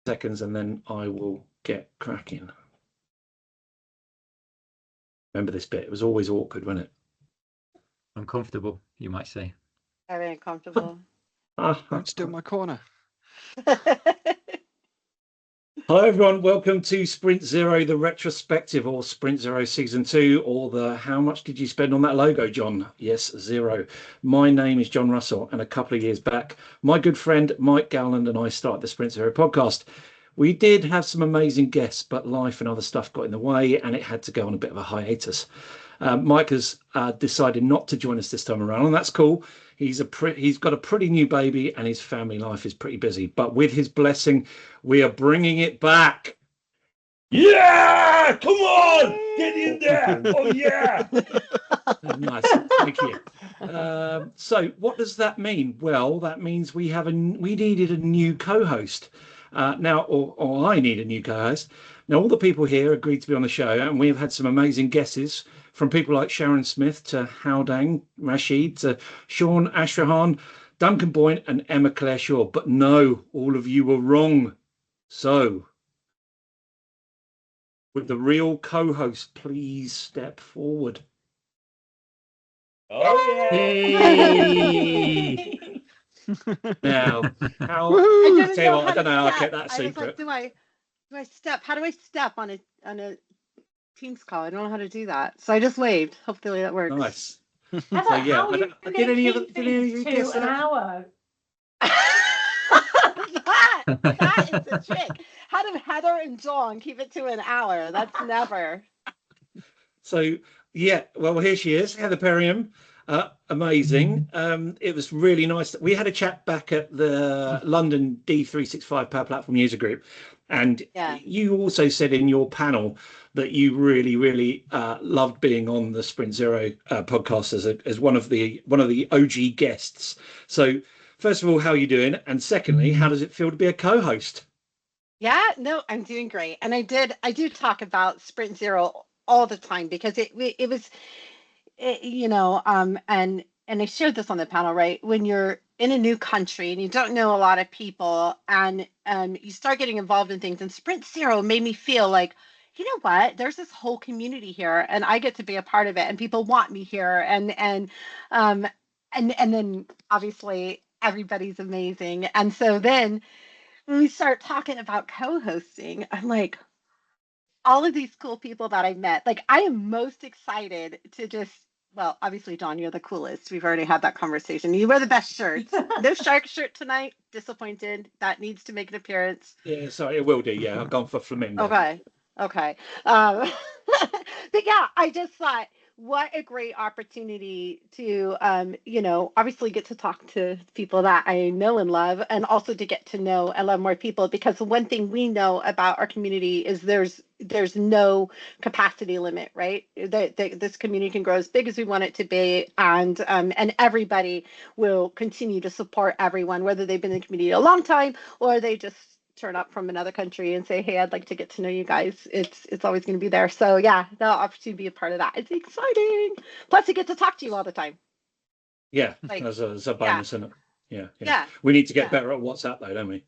seconds and then I will get cracking. Remember this bit? It was always awkward, wasn't it? Uncomfortable, you might say. Very uncomfortable. Don't steal my corner. Hello everyone, welcome to Sprint Zero, the retrospective, or Sprint Zero Season 2, or the how much did you spend on that logo, John? Yes, 0. My name is Jon Russell, and a couple of years back, my good friend Mike Gowland and I started the Sprint Zero podcast. We did have some amazing guests, but life and other stuff got in the way, and it had to go on a bit of a hiatus. Mike has decided not to join us this time around, and that's cool. He's got a pretty new baby, and his family life is pretty busy. But with his blessing, we are bringing it back. Yeah, come on, get in there. Oh yeah, nice. Thank you. So, what does that mean? Well, that means we needed a new co-host. Now, or I need a new co-host. Now, all the people here agreed to be on the show, and we've had some amazing guesses from people like Sharon Smith to Howdang Rashid to Sean Ashrahan, Duncan Boyne, and Emma Claire Shaw. But no, all of you were wrong. So, with the real co-host, please step forward. Oh yeah! Now, how? I don't know. I'll keep that secret. Like, do I step? How do I step on a Teams call? I don't know how to do that, so I just waved. Hopefully that works. Nice. Heather, So yeah, how did any of you guess an hour? that is the trick. How do Heather and Jon keep it to an hour? That's never. So yeah, well here she is, Heather Perriam. Amazing. It was really nice. We had a chat back at the London D365 Power Platform User Group, and you also said in your panel that you really loved being on the Sprint Zero podcast as one of the OG guests. So first of all, how are you doing? And secondly, how does it feel to be a co-host? Yeah, no, I'm doing great. And I do talk about Sprint Zero all the time because it was, you know, and I shared this on the panel, right? When you're in a new country and you don't know a lot of people and you start getting involved in things, and Sprint Zero made me feel like, you know what, there's this whole community here and I get to be a part of it and people want me here. And then obviously everybody's amazing. And so then when we start talking about co-hosting, I'm like, all of these cool people that I met, like I am most excited to just, well, obviously, Jon, you're the coolest. We've already had that conversation. You wear the best shirts. No shark shirt tonight. Disappointed. That needs to make an appearance. Yeah, sorry, it will do. Yeah, I've gone for flamingo. Okay. But yeah, I just thought, what a great opportunity to, you know, obviously get to talk to people that I know and love, and also to get to know and love more people. Because the one thing we know about our community is there's no capacity limit, right? This community can grow as big as we want it to be, and everybody will continue to support everyone, whether they've been in the community a long time or they just turn up from another country and say, hey, I'd like to get to know you guys. It's always going to be there. So yeah, the opportunity to be a part of that, it's exciting. Plus I get to talk to you all the time. Yeah, like, there's a bonus in it. Yeah. We need to get better at WhatsApp though, don't we?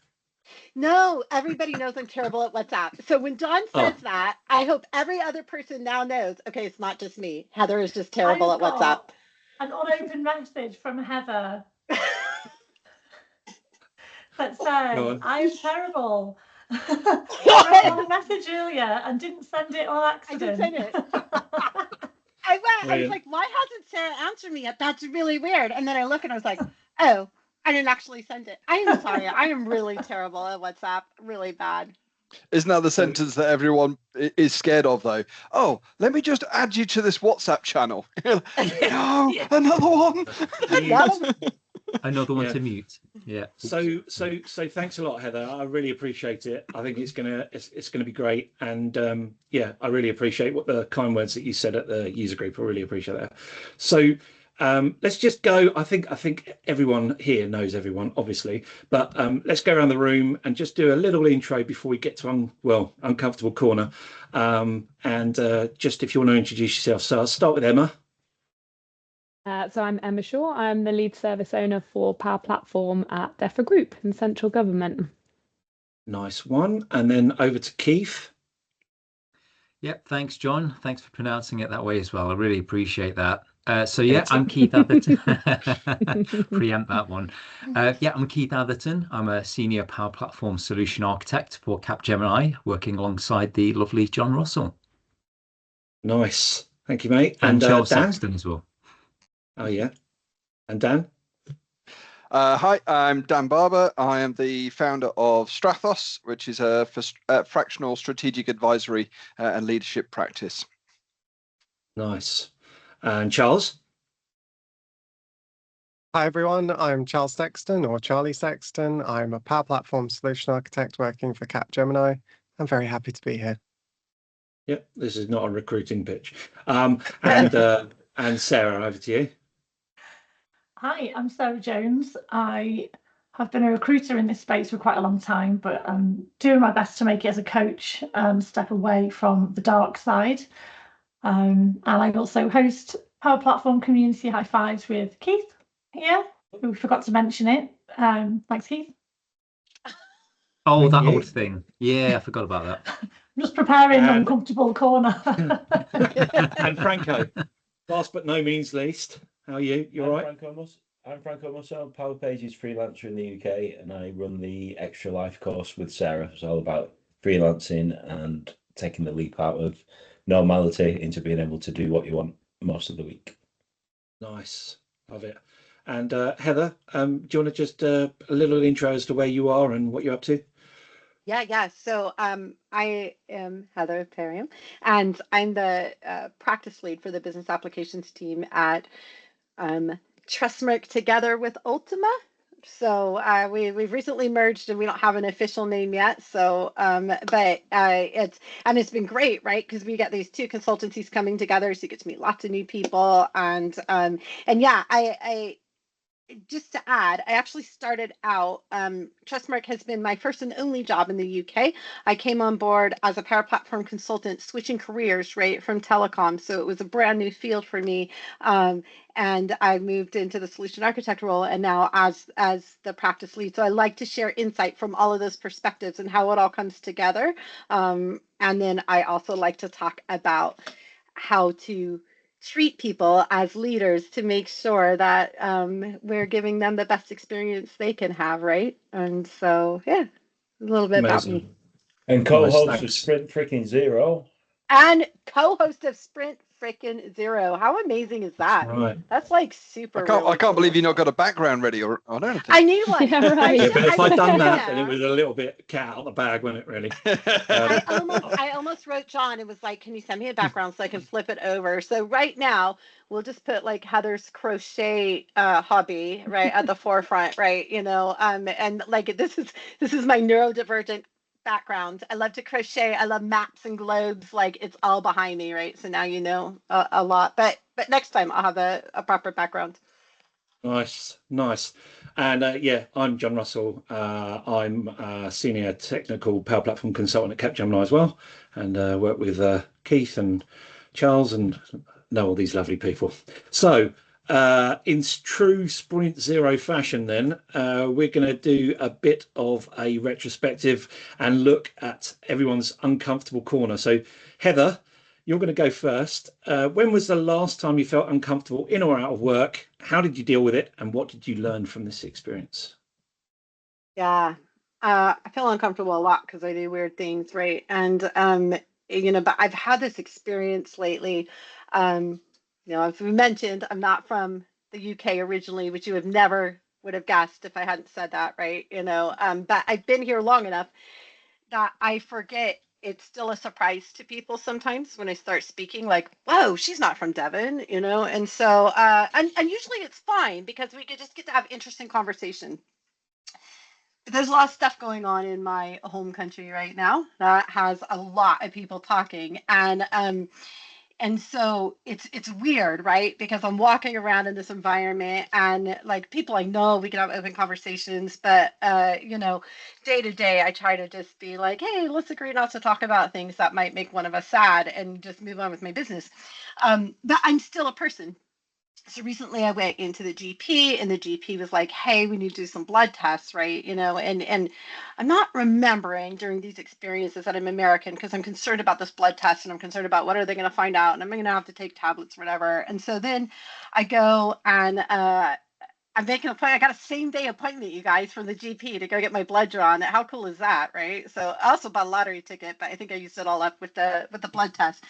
No, everybody knows I'm terrible at WhatsApp. So when Jon says that, I hope every other person now knows, okay, it's not just me. Heather is just terrible at WhatsApp. An unopened message from Heather that says, I'm terrible. I read the message earlier and didn't send it on accident. I didn't send it. I was like, why hasn't Sarah answered me yet? That's really weird. And then I look and I was like, oh, I didn't actually send it. I am sorry. I am really terrible at WhatsApp. Really bad. Isn't that the sentence that everyone is scared of, though? Oh, let me just add you to this WhatsApp channel. No, another one. Another one to mute. Yeah. So thanks a lot, Heather. I really appreciate it. I think it's gonna be great. And yeah, I really appreciate what the kind words that you said at the user group. I really appreciate that. So let's just go. I think everyone here knows everyone, obviously, but let's go around the room and just do a little intro before we get to uncomfortable corner. And just if you want to introduce yourself. So I'll start with Emma. So I'm Emma Shaw. I'm the lead service owner for Power Platform at DEFRA Group in central government. Nice one. And then over to Keith. Yep, thanks, John. Thanks for pronouncing it that way as well. I really appreciate that. So yeah, I'm Keith Atherton. Preempt that one. Yeah, I'm Keith Atherton. I'm a senior Power Platform solution architect for Capgemini, working alongside the lovely Jon Russell. Nice. Thank you, mate. And Charles Dan? Sexton as well. Oh, yeah. And Dan? Hi, I'm Dan Barber. I am the founder of Strathos, which is a fractional strategic advisory and leadership practice. Nice. And Charles? Hi everyone, I'm Charles Sexton, or Charlie Sexton. I'm a Power Platform solution architect working for Capgemini. I'm very happy to be here. Yep, this is not a recruiting pitch. And Sarah, over to you. Hi, I'm Sarah Jones. I have been a recruiter in this space for quite a long time, but I'm doing my best to make it as a coach, step away from the dark side. And I also host Power Platform Community High Fives with Keith here, who forgot to mention it. Thanks, Keith. Oh, Thank that you. old thing. Yeah, I forgot about that. I'm just preparing an uncomfortable corner. And Franco, last but no means least, how are you? You all right? I'm Franco Musso, Power Pages freelancer in the UK, and I run the Extra Life course with Sarah. It's all about freelancing and taking the leap out of normality into being able to do what you want most of the week. Nice. Love it. And Heather, do you want to just a little intro as to where you are and what you're up to? Yeah. So I am Heather Perriam, and I'm the practice lead for the business applications team at Trustmark together with Ultima. So we've recently merged, and we don't have an official name yet. So but it's been great, right? Because we get these two consultancies coming together, so you get to meet lots of new people, and yeah, I just to add, I actually started out, Trustmark has been my first and only job in the UK. I came on board as a Power Platform consultant, switching careers, right, from telecom. So it was a brand new field for me. And I moved into the solution architect role, and now as the practice lead. So I like to share insight from all of those perspectives and how it all comes together. And then I also like to talk about how to treat people as leaders to make sure that we're giving them the best experience they can have, right? And so, yeah, a little bit about me. And co-host of Sprint Freaking Zero. And co-host of Sprint Freaking Zero. How amazing is that? Right. That's like super. I can't believe you've not got a background ready or anything. I need one. Yeah, right. Yeah, but if I'd done that, then it was a little bit cat out of the bag, wasn't it, really? I almost wrote John and was like, can you send me a background so I can flip it over? So right now, we'll just put like Heather's crochet hobby right at the forefront, right? You know, and like this is my neurodivergent background. I love to crochet. I love maps and globes. Like it's all behind me, right? So now you know a lot. But next time I'll have a proper background. Nice. And yeah, I'm Jon Russell. I'm a senior technical Power Platform consultant at Capgemini as well, and work with Keith and Charles and know all these lovely people. So in true Sprint Zero fashion, then we're going to do a bit of a retrospective and look at everyone's uncomfortable corner. So Heather, you're going to go first. When was the last time you felt uncomfortable in or out of work? How did you deal with it? And what did you learn from this experience? Yeah, I feel uncomfortable a lot because I do weird things, right? And you know, but I've had this experience lately. You know, as we mentioned, I'm not from the UK originally, which you would have guessed if I hadn't said that, right? You know, but I've been here long enough that I forget it's still a surprise to people sometimes when I start speaking, like, whoa, she's not from Devon, you know? And so, and usually it's fine because we could just get to have interesting conversation. But there's a lot of stuff going on in my home country right now that has a lot of people talking. And so it's weird, right? Because I'm walking around in this environment and like people I know, we can have open conversations, but you know, day to day, I try to just be like, hey, let's agree not to talk about things that might make one of us sad and just move on with my business. But I'm still a person. So recently I went into the GP, and the GP was like, hey, we need to do some blood tests, right? And I'm not remembering during these experiences that I'm American, because I'm concerned about this blood test, and I'm concerned about what are they going to find out, and I'm going to have to take tablets, whatever. And so then I go and I'm making an appointment. I got a same day appointment, you guys, from the GP to go get my blood drawn. How cool is that, right? So I also bought a lottery ticket, but I think I used it all up with the blood test.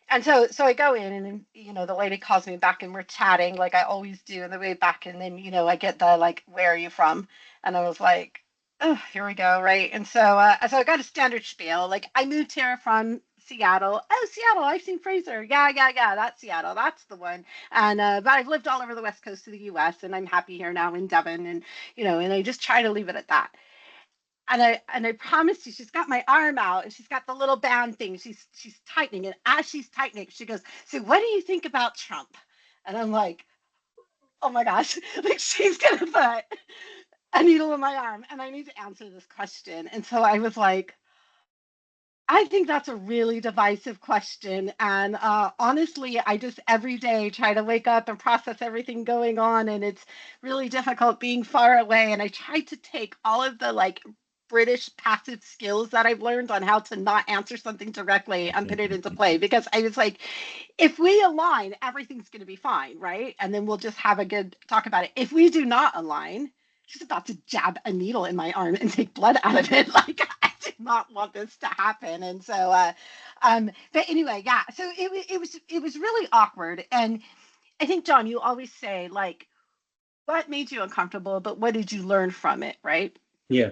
And so I go in, and then, the lady calls me back, and we're chatting like I always do on the way back. And then, I get the like, where are you from? And I was like, oh, here we go, right? And so I got a standard spiel. Like, I moved here from Seattle. Oh, Seattle, I've seen Fraser. Yeah, that's Seattle. That's the one. And but I've lived all over the west coast of the US, and I'm happy here now in Devon. And I just try to leave it at that. And I promised you, she's got my arm out, and she's got the little band thing. She's tightening, and as she's tightening, she goes, so what do you think about Trump? And I'm like, oh my gosh, like she's gonna put a needle in my arm, and I need to answer this question. And so I was like, I think that's a really divisive question. And honestly, I just every day try to wake up and process everything going on. And it's really difficult being far away. And I try to take all of the like British passive skills that I've learned on how to not answer something directly and put it into play. Because I was like, if we align, everything's going to be fine, right? And then we'll just have a good talk about it. If we do not align, she's about to jab a needle in my arm and take blood out of it. Like, I did not want this to happen. And so, but anyway, yeah. So it was really awkward. And I think, Jon, you always say, like, what made you uncomfortable, but what did you learn from it, right? Yeah.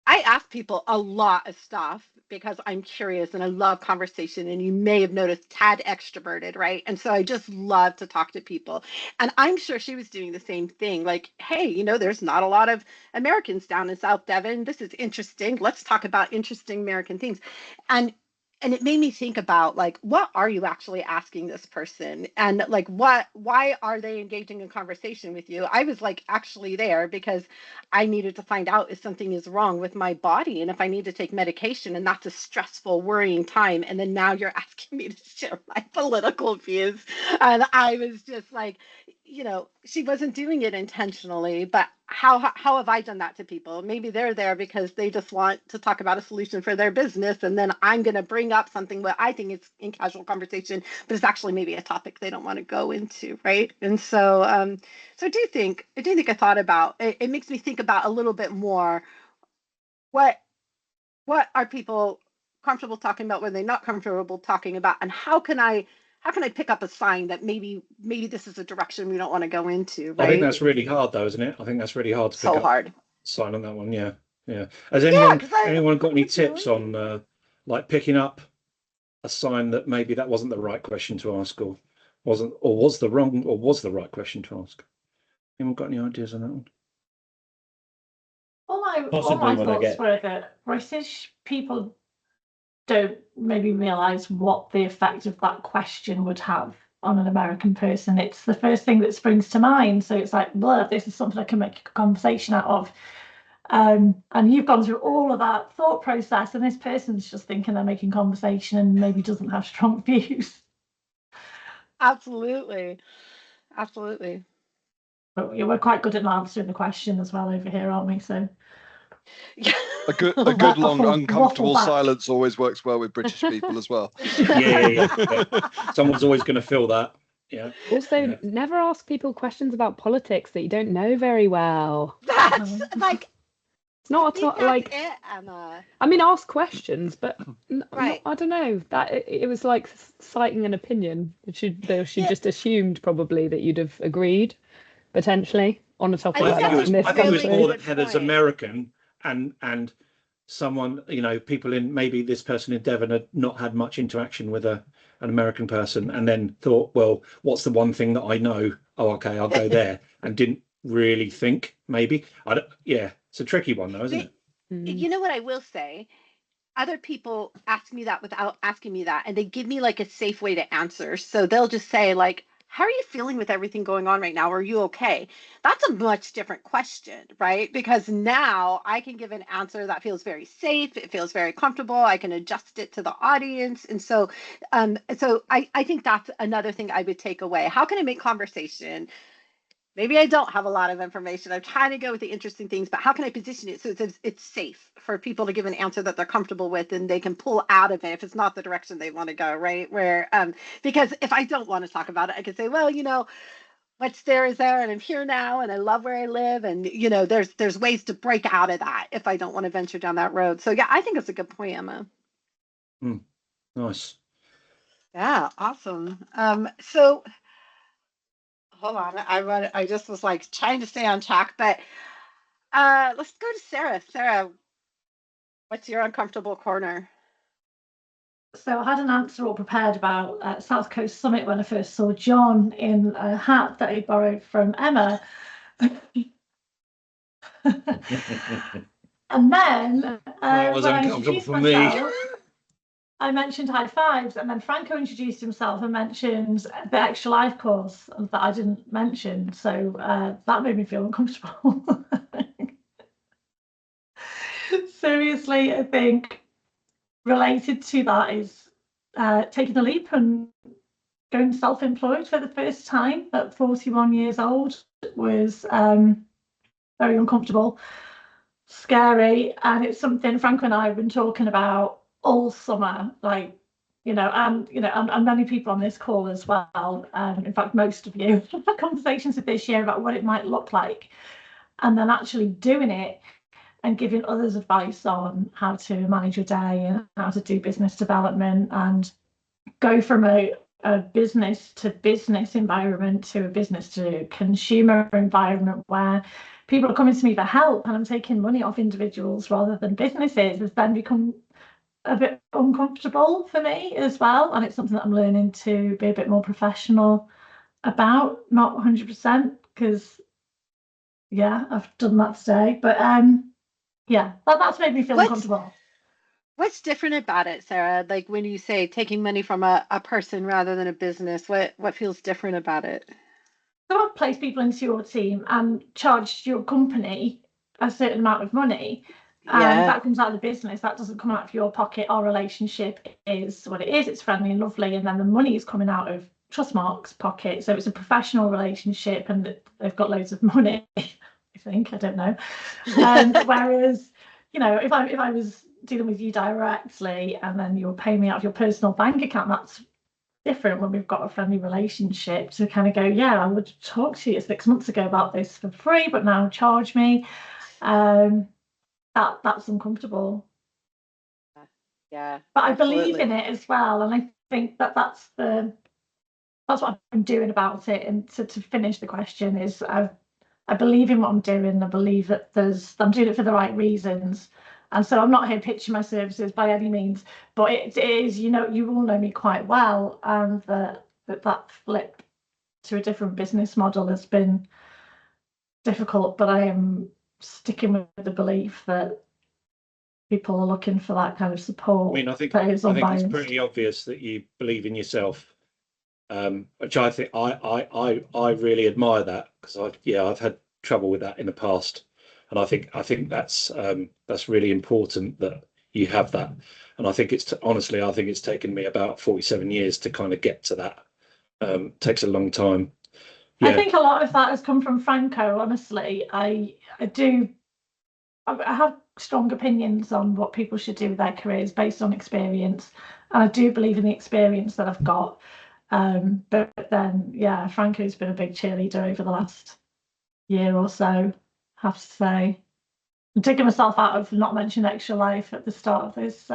I ask people a lot of stuff because I'm curious and I love conversation. And you may have noticed tad extroverted, right? And so I just love to talk to people. And I'm sure she was doing the same thing. Like, hey, there's not a lot of Americans down in South Devon. This is interesting. Let's talk about interesting American things. And it made me think about, like, what are you actually asking this person? And like, why are they engaging in conversation with you? I was like actually there because I needed to find out if something is wrong with my body and if I need to take medication. And that's a stressful, worrying time. And then now you're asking me to share my political views. And I was just like, she wasn't doing it intentionally, but how have I done that to people? Maybe they're there because they just want to talk about a solution for their business, and then I'm going to bring up something what I think is in casual conversation, but it's actually maybe a topic they don't want to go into, right? And so, so I do think I thought about it. It makes me think about a little bit more what are people comfortable talking about, when they're not comfortable talking about, and how can I pick up a sign that maybe this is a direction we don't want to go into, right? I think that's really hard, though, isn't it? I think that's really hard to pick So up hard. sign on that one. Yeah. Has anyone got any tips on like picking up a sign that maybe that wasn't the right question to ask, or was the right question to ask? Anyone got any ideas on that one? All my Possibly when I thoughts get were that British people don't maybe realise what the effect of that question would have on an American person. It's the first thing that springs to mind. So it's like, blah, this is something I can make a conversation out of. And you've gone through all of that thought process, and this person's just thinking they're making conversation and maybe doesn't have strong views. Absolutely. But we're quite good at answering the question as well over here, aren't we? So a good long uncomfortable silence always works well with British people as well. Yeah. Someone's always going to fill that. Yeah. Also, never ask people questions about politics that you don't know very well. That's like, it's not like it, Emma. I mean, ask questions, but right. I don't know, that it was like citing an opinion. She just assumed probably that you'd have agreed potentially on a topic like that. I think it was more that Heather's American and someone, people in, maybe this person in Devon had not had much interaction with an American person, and then thought, well, what's the one thing that I know? Oh, okay, I'll go there, and didn't really think, maybe. It's a tricky one, though, isn't it? You know what I will say? Other people ask me that without asking me that, and they give me like a safe way to answer. So they'll just say, like, how are you feeling with everything going on right now? Are you okay? That's a much different question, right? Because now I can give an answer that feels very safe. It feels very comfortable. I can adjust it to the audience. And so I think that's another thing I would take away. How can I make conversation? Maybe I don't have a lot of information. I'm trying to go with the interesting things, but how can I position it so it's safe for people to give an answer that they're comfortable with and they can pull out of it if it's not the direction they want to go, right? Because if I don't want to talk about it, I can say, well, what's there is there, and I'm here now, and I love where I live, and there's ways to break out of that if I don't want to venture down that road. So yeah, I think it's a good point, Emma. Nice. Yeah, awesome. So hold on, I just was like trying to stay on track, but let's go to Sarah. Sarah, what's your uncomfortable corner? So I had an answer all prepared about South Coast Summit when I first saw John in a hat that he borrowed from Emma. And then That was when I uncomfortable introduced for me. myself, I mentioned high fives, and then Franco introduced himself and mentioned the Extra Life course that I didn't mention. So that made me feel uncomfortable. Seriously, I think related to that is taking the leap and going self-employed for the first time at 41 years old was very uncomfortable, scary, and it's something Franco and I have been talking about all summer, and many people on this call as well. In fact, most of you have had conversations with this year about what it might look like, and then actually doing it and giving others advice on how to manage your day and how to do business development and go from a business to business environment to a business to consumer environment where people are coming to me for help and I'm taking money off individuals rather than businesses has then become a bit uncomfortable for me as well. And it's something that I'm learning to be a bit more professional about, not 100%, because yeah, I've done that today. But yeah, that's made me feel uncomfortable. What's different about it, Sarah? Like when you say taking money from a person rather than a business, what feels different about it? So I've placed people into your team and charged your company a certain amount of money. Yeah. That comes out of the business. That doesn't come out of your pocket. Our relationship is what it is. It's friendly and lovely. And then the money is coming out of Trustmark's pocket. So it's a professional relationship and they've got loads of money, I think. I don't know. Whereas, if I was dealing with you directly and then you're paying me out of your personal bank account, that's different when we've got a friendly relationship to kind of go, yeah, I would talk to you 6 months ago about this for free, but now charge me. That's uncomfortable. Yeah. But I believe in it as well. And I think that's what I'm doing about it. And to finish the question is I believe in what I'm doing. I believe that I'm doing it for the right reasons. And so I'm not here pitching my services by any means, but it is, you all know me quite well, and that flip to a different business model has been difficult, but I am sticking with the belief that people are looking for that kind of support. I mean, I think it's pretty obvious that you believe in yourself, which I think I really admire that, because I've had trouble with that in the past. And I think that's really important that you have that. And I think honestly, I think it's taken me about 47 years to kind of get to that. Takes a long time. Yeah. I think a lot of that has come from Franco. Honestly, I have strong opinions on what people should do with their careers based on experience, and I do believe in the experience that I've got. But then, yeah, Franco's been a big cheerleader over the last year or so, I have to say. I'm taking myself out of not mentioning Extra Life at the start of this.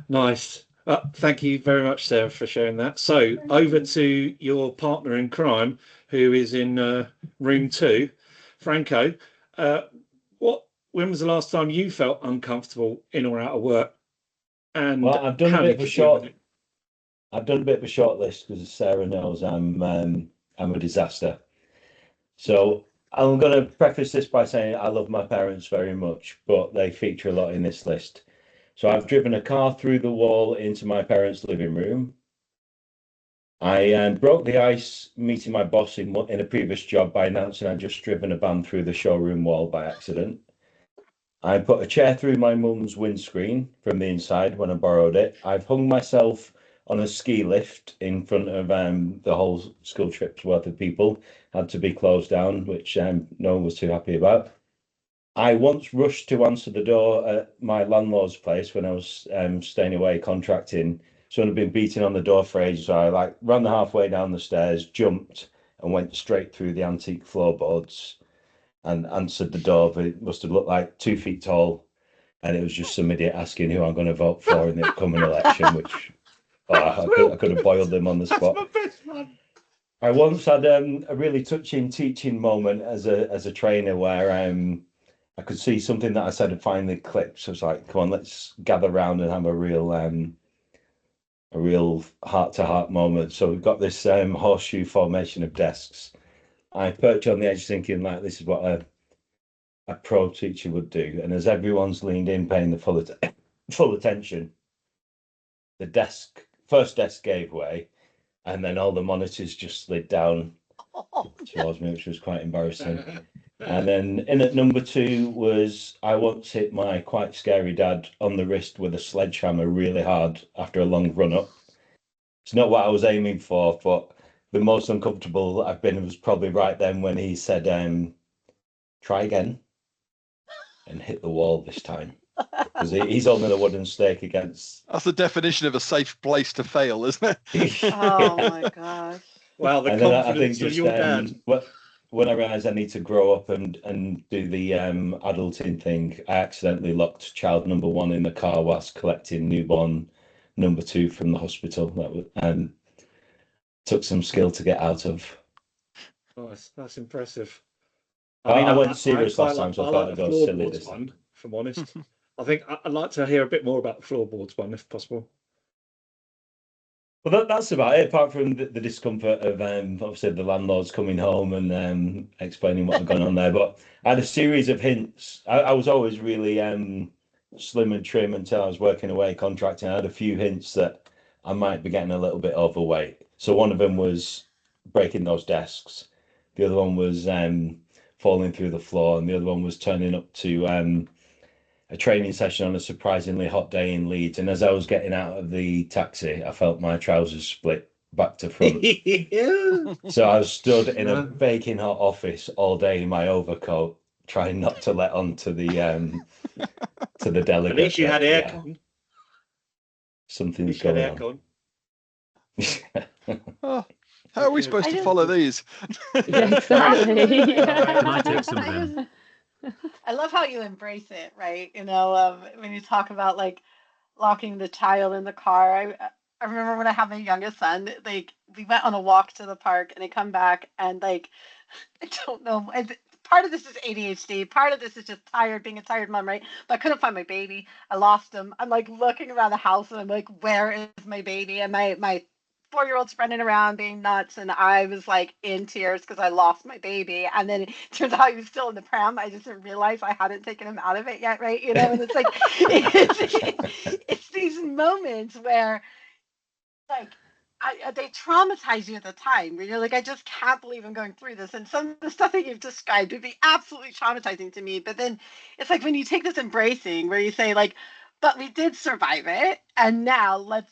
Nice. Thank you very much, Sarah, for sharing that. So over to your partner in crime, who is in room 2, Franco. When was the last time you felt uncomfortable in or out of work? And well, I've done a bit of a short list, because as Sarah knows, I'm a disaster. So I'm going to preface this by saying I love my parents very much, but they feature a lot in this list. So I've driven a car through the wall into my parents' living room. I broke the ice meeting my boss in a previous job by announcing I'd just driven a van through the showroom wall by accident. I put a chair through my mum's windscreen from the inside when I borrowed it. I've hung myself on a ski lift in front of the whole school trip's worth of people. Had to be closed down, which no one was too happy about. I once rushed to answer the door at my landlord's place when I was staying away contracting. Someone had been beating on the door for ages. So I ran the halfway down the stairs, jumped, and went straight through the antique floorboards and answered the door. But it must have looked like 2 feet tall, and it was just some idiot asking who I'm going to vote for in the upcoming election, which I could have boiled them on the spot. That's my best one. I once had a really touching teaching moment as a trainer where I could see something that I said had finally clicked. So I was like, come on, let's gather round and have a real heart-to-heart moment. So we've got this horseshoe formation of desks. I perch on the edge thinking, like, this is what a pro teacher would do. And as everyone's leaned in, paying the full attention, the first desk gave way, and then all the monitors just slid down towards me, which was quite embarrassing. And then in at number 2 was I once hit my quite scary dad on the wrist with a sledgehammer really hard after a long run up. It's not what I was aiming for, but the most uncomfortable I've been was probably right then when he said, try again and hit the wall this time. Because he's holding a wooden stake against. That's the definition of a safe place to fail, isn't it? Oh my gosh. Wow, the And then confidence of your dad. When I realised I need to grow up and do the adulting thing, I accidentally locked child number 1 in the car whilst collecting newborn number 2 from the hospital. That was, took some skill to get out of. Oh, that's impressive. I went serious last time, so I thought like I'd the go silly floorboards this time. one, if I'm honest. I think I'd like to hear a bit more about the floorboards one, if possible. Well, that's about it, apart from the discomfort of obviously the landlords coming home and explaining what had gone on there. But I had a series of hints. I was always really slim and trim until I was working away contracting. I had a few hints that I might be getting a little bit overweight. So one of them was breaking those desks. The other one was falling through the floor, and the other one was turning up to a training session on a surprisingly hot day in Leeds. And as I was getting out of the taxi, I felt my trousers split back to front. So I was stood in a baking hot office all day in my overcoat, trying not to let on to the delegate. At least you had aircon. Something's going on. Oh, how are we supposed to follow these? Yeah, exactly. It might take some of them. I love how you embrace it, right? You know, when you talk about like locking the child in the car. I remember when I had my youngest son, like we went on a walk to the park and I come back and like, I don't know. Part of this is ADHD. Part of this is just being a tired mom, right? But I couldn't find my baby. I lost him. I'm like looking around the house and I'm like, where is my baby? And my 4-year-old's running around being nuts, and I was like in tears because I lost my baby. And then it turns out he was still in the pram. I just didn't realize I hadn't taken him out of it yet, right? You know, and it's like it's these moments where like they traumatize you at the time where you're like, I just can't believe I'm going through this. And some of the stuff that you've described would be absolutely traumatizing to me. But then it's like when you take this embracing where you say like, but we did survive it, and now let's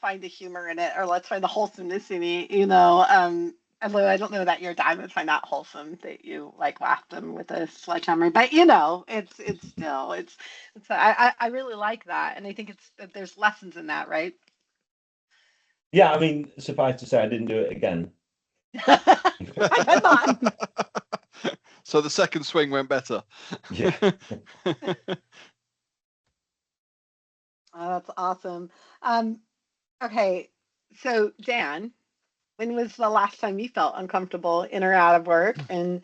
find the humor in it, or let's find the wholesomeness in it, you know. Although I don't know that your dad would find that wholesome that you like whacked him with a sledgehammer, but you know, it's still I really like that, and I think there's lessons in that, right? Yeah, I mean, suffice to say, I didn't do it again. I not. So the second swing went better. Yeah. Oh, that's awesome. Okay, so Dan, when was the last time you felt uncomfortable in or out of work, and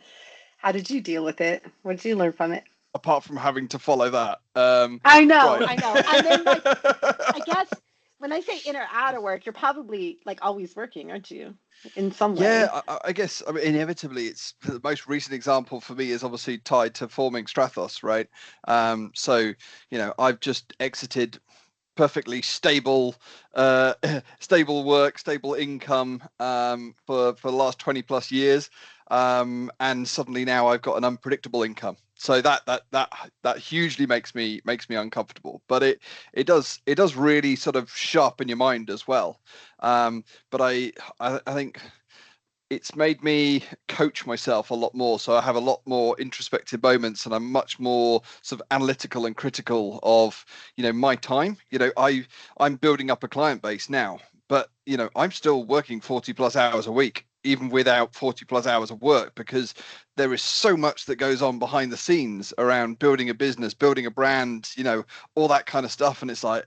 how did you deal with it? What did you learn from it? Apart from having to follow that. I know. Right. And then like, I guess when I say in or out of work, you're probably like always working, aren't you? In some way. Yeah, I guess. I mean, inevitably, it's the most recent example for me is obviously tied to forming Strathos, right? So, you know, I've just exited perfectly stable stable work, stable income for the last 20 plus years, and suddenly now I've got an unpredictable income. So that hugely makes me uncomfortable. But it does really sort of sharpen your mind as well. But I think it's made me coach myself a lot more. So I have a lot more introspective moments, and I'm much more sort of analytical and critical of, my time. I'm building up a client base now, but, I'm still working 40 plus hours a week, even without 40 plus hours of work, because there is so much that goes on behind the scenes around building a business, building a brand, all that kind of stuff. And it's like,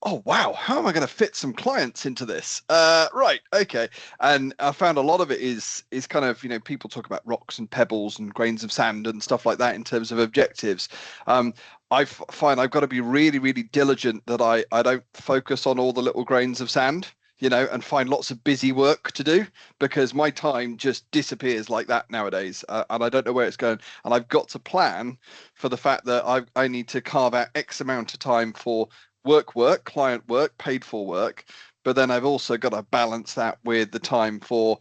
oh wow, how am I going to fit some clients into this? Right, okay. And I found a lot of it is kind of, people talk about rocks and pebbles and grains of sand and stuff like that in terms of objectives. I find I've got to be really, really diligent that I don't focus on all the little grains of sand, and find lots of busy work to do, because my time just disappears like that nowadays, and I don't know where it's going. And I've got to plan for the fact that I need to carve out X amount of time for work, client work, paid for work. But then I've also got to balance that with the time for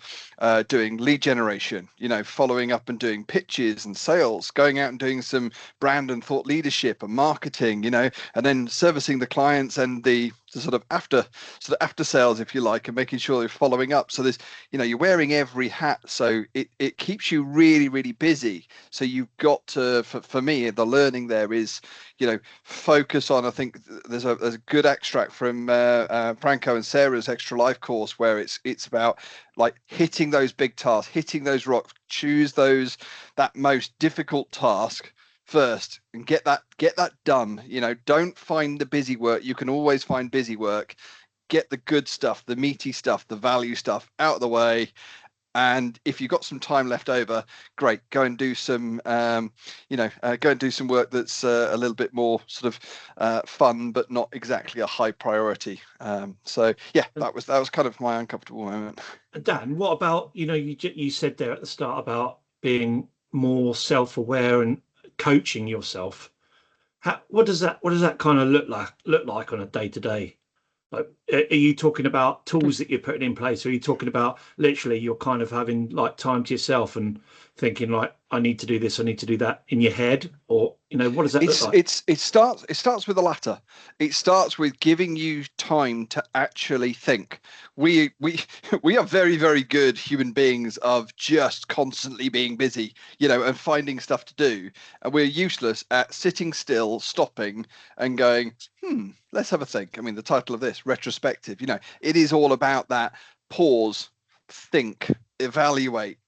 doing lead generation, following up and doing pitches and sales, going out and doing some brand and thought leadership and marketing, and then servicing the clients and the sort of after sales, if you like, and making sure you're following up. So there's, you're wearing every hat, so it keeps you really, really busy. So you've got to, for me, the learning there is, focus on. I think there's a good extract from Franco and Sarah's Extra Life course, where it's about like hitting those big tasks, hitting those rocks, choose that most difficult task first and get that done. Don't find the busy work. You can always find busy work. Get the good stuff, the meaty stuff, the value stuff out of the way. And if you've got some time left over, great, go and do some work that's a little bit more sort of fun, but not exactly a high priority. So yeah, that was kind of my uncomfortable moment. Dan, what about, you said there at the start about being more self-aware and coaching yourself. What does that kind of look like on a day-to-day? Like, are you talking about tools that you're putting in place, or are you talking about literally you're kind of having like time to yourself and thinking like, I need to do this, I need to do that in your head? Or what does that look like? It starts with the latter. It starts with giving you time to actually think. We are very, very good human beings of just constantly being busy, and finding stuff to do, and we're useless at sitting still, stopping and going, let's have a think. I mean, the title of this, retrospective, it is all about that pause, think, evaluate,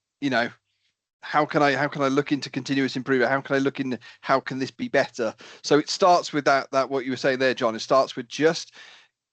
how can I look into continuous improvement? How can I look into how can this be better? So it starts with that what you were saying there, John. It starts with just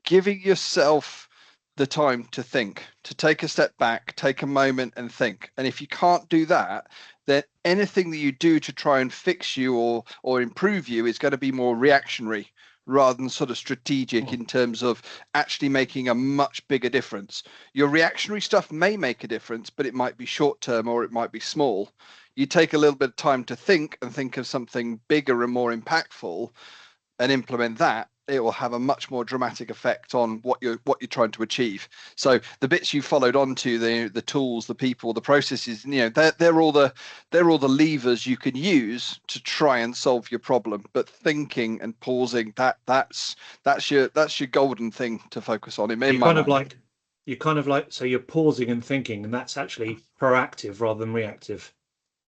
giving yourself the time to think, to take a step back, take a moment and think. And if you can't do that, then anything that you do to try and fix you or improve you is going to be more reactionary rather than sort of strategic in terms of actually making a much bigger difference. Your reactionary stuff may make a difference, but it might be short term or it might be small. You take a little bit of time to think and think of something bigger and more impactful and implement that. It will have a much more dramatic effect on what you're trying to achieve. So the bits you followed on to, the tools, the people, the processes, they're all the levers you can use to try and solve your problem. But thinking and pausing, that's your golden thing to focus on. So you're pausing and thinking, and that's actually proactive rather than reactive.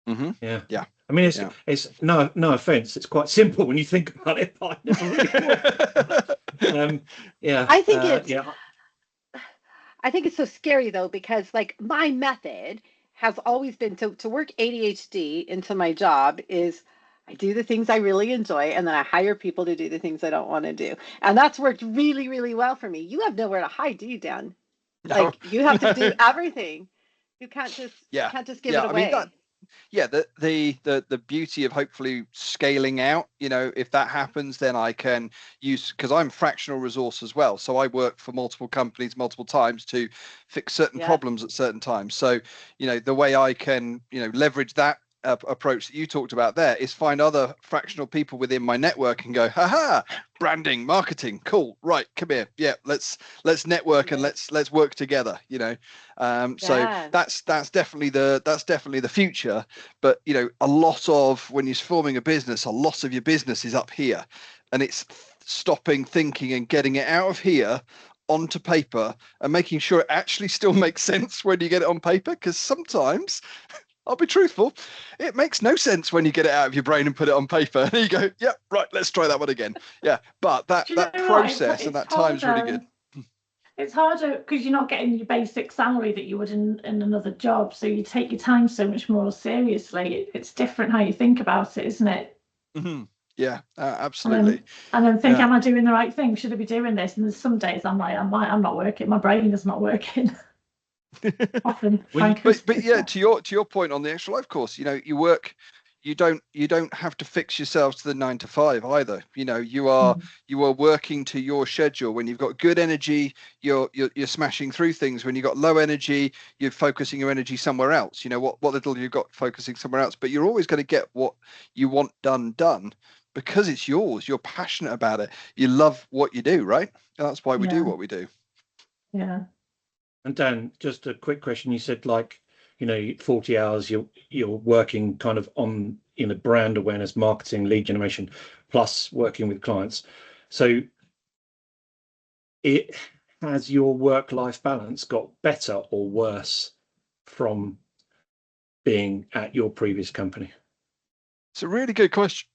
Mm-hmm. Yeah. I mean, it's no offense. It's quite simple when you think about it. But I never really yeah. I think it's so scary though, because like my method has always been to work ADHD into my job is I do the things I really enjoy, and then I hire people to do the things I don't want to do, and that's worked really, really well for me. You have nowhere to hide, do you, Dan? No. Like you have to do everything. You can't just give it away. I mean, the beauty of hopefully scaling out, if that happens, then I can use, because I'm fractional resource as well, so I work for multiple companies multiple times to fix certain problems at certain times. So the way I can leverage that approach that you talked about there is find other fractional people within my network and go, haha, branding, marketing, cool, right, come here, yeah, let's network and let's work together, you know. So that's definitely the future. But you know, a lot of when you're forming a business, a lot of your business is up here, and it's stopping, thinking, and getting it out of here onto paper and making sure it actually still makes sense when you get it on paper, because sometimes, I'll be truthful, it makes no sense when you get it out of your brain and put it on paper and you go, yeah, right, let's try that one again. Yeah, but that process and that time is really good. It's harder because you're not getting your basic salary that you would in another job, so you take your time so much more seriously. It's different how you think about it, isn't it? Mm-hmm. Yeah, absolutely. And then think, am I doing the right thing? Should I be doing this? And there's some days I'm like, I'm not working. My brain is not working. Often, but yeah, to your point on the Extra Life course, you know, you work, you don't have to fix yourselves to the 9 to 5 either. You know, you are working to your schedule. When you've got good energy, you're smashing through things. When you've got low energy, you're focusing your energy somewhere else. You know, what little you've got focusing somewhere else, but you're always going to get what you want done because it's yours. You're passionate about it. You love what you do, right? And that's why we do what we do. Yeah. And Dan, just a quick question. You said, like, you know, 40 hours you're working kind of on, you know, brand awareness, marketing, lead generation, plus working with clients. So has your work-life balance got better or worse from being at your previous company? It's a really good question.